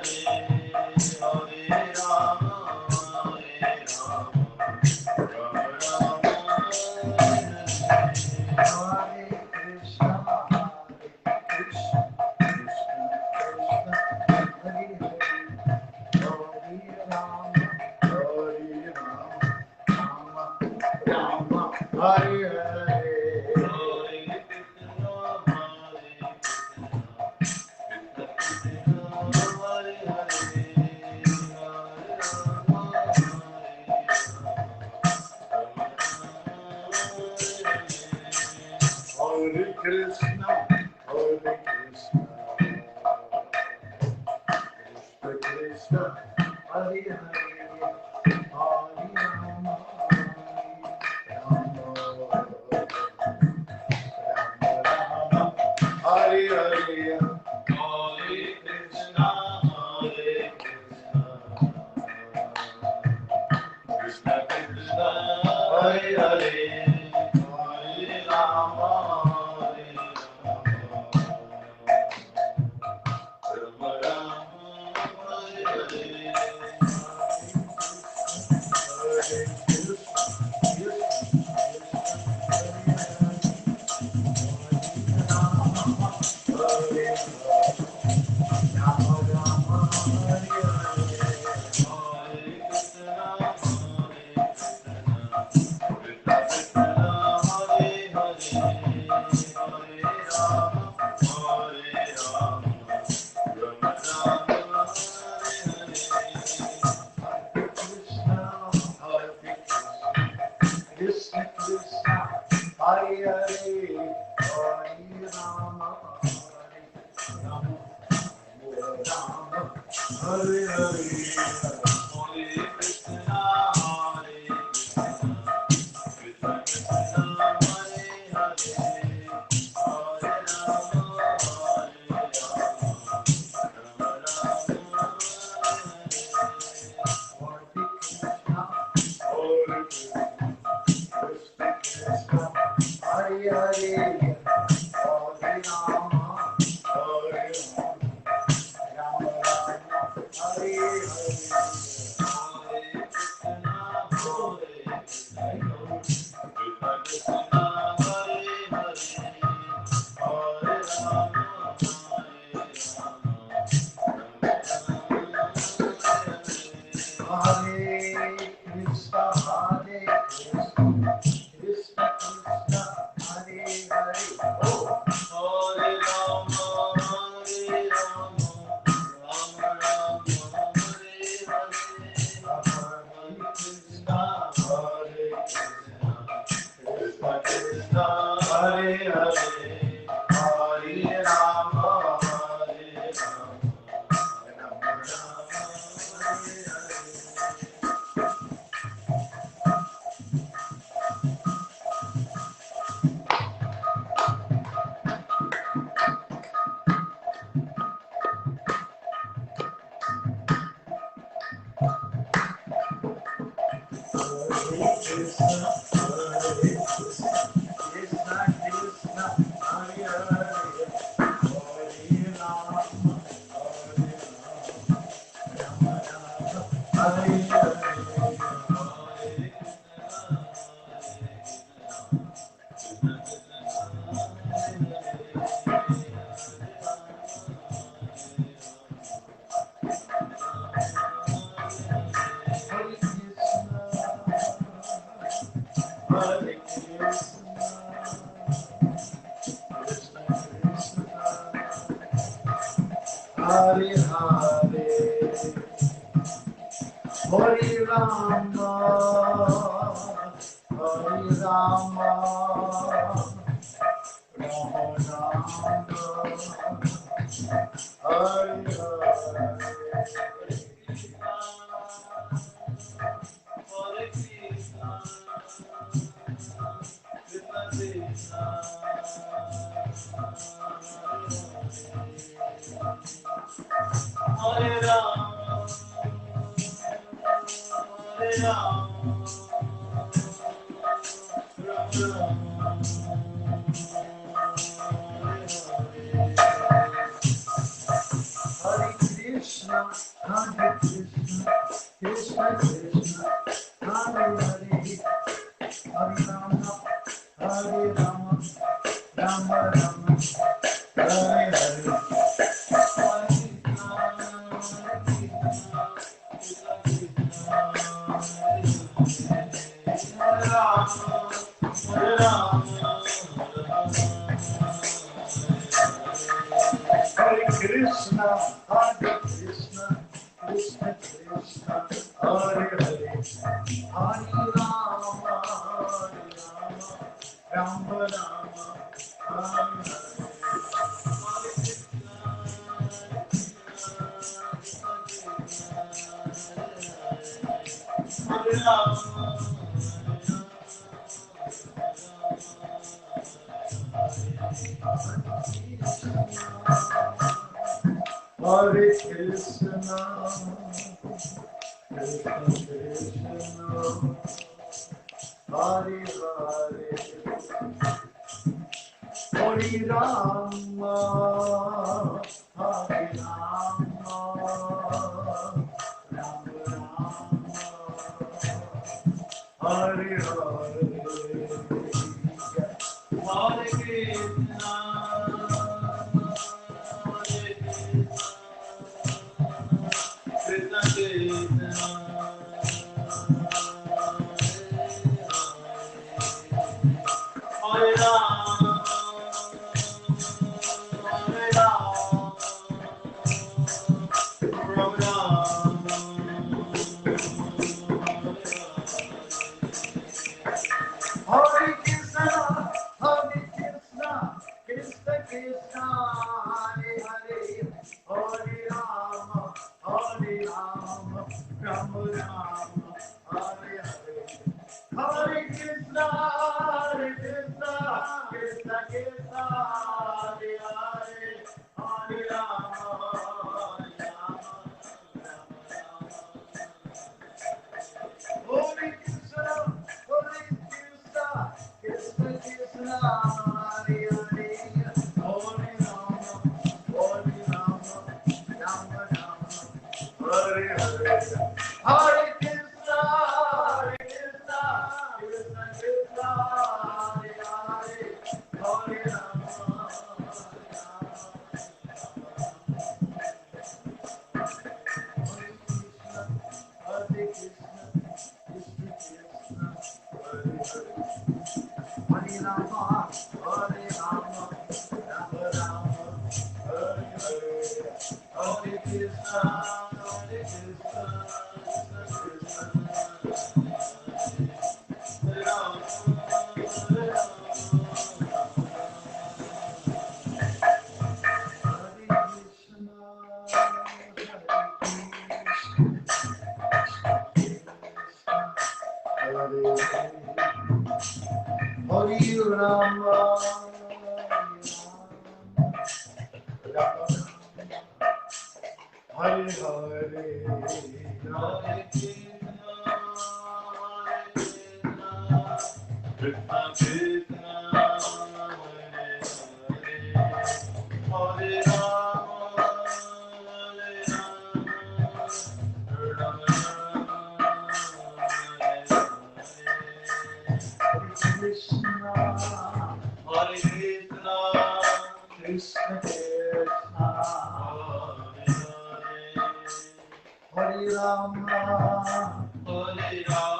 S6: Hare
S5: Hare Krishna, Krishna Krishna, Hare Hare, Hare Rama, Hare Rama, Rama Rama, Hare Hare, Hare Krishna. Krishna Krishna, Hare Rama, Hare Rama, Rama Rama, Hare Krishna, Krishna Krishna, Hare Hare, Hare Rama, Hare Rama, Rama Rama, Hare Hare, Hare Krishna, Krishna Krishna, Hare Hare, Hare Rama, Rama Rama, Hare Krishna, Krishna Krishna, Hare Hare, Hare Rama, Rama Rama, Hare Hare, Hare Krishna, Krishna Krishna, Hare Hare, Hare Rama, Hare Krishna, Krishna Krishna, Hare Hare, Hare Rama, Hare Rama, Rama Rama, Hare Hare, Hare Krishna, Krishna Krishna, Hare Rama, Hare Rama, Hare Krishna, Hare Rama, Hare Hare, Hare Krishna, Krishna, Hare Rama, Hare Rama, Krishna, Hare Krishna, Krishna Krishna, Hare Hare, Hare Rama, Hare Rama.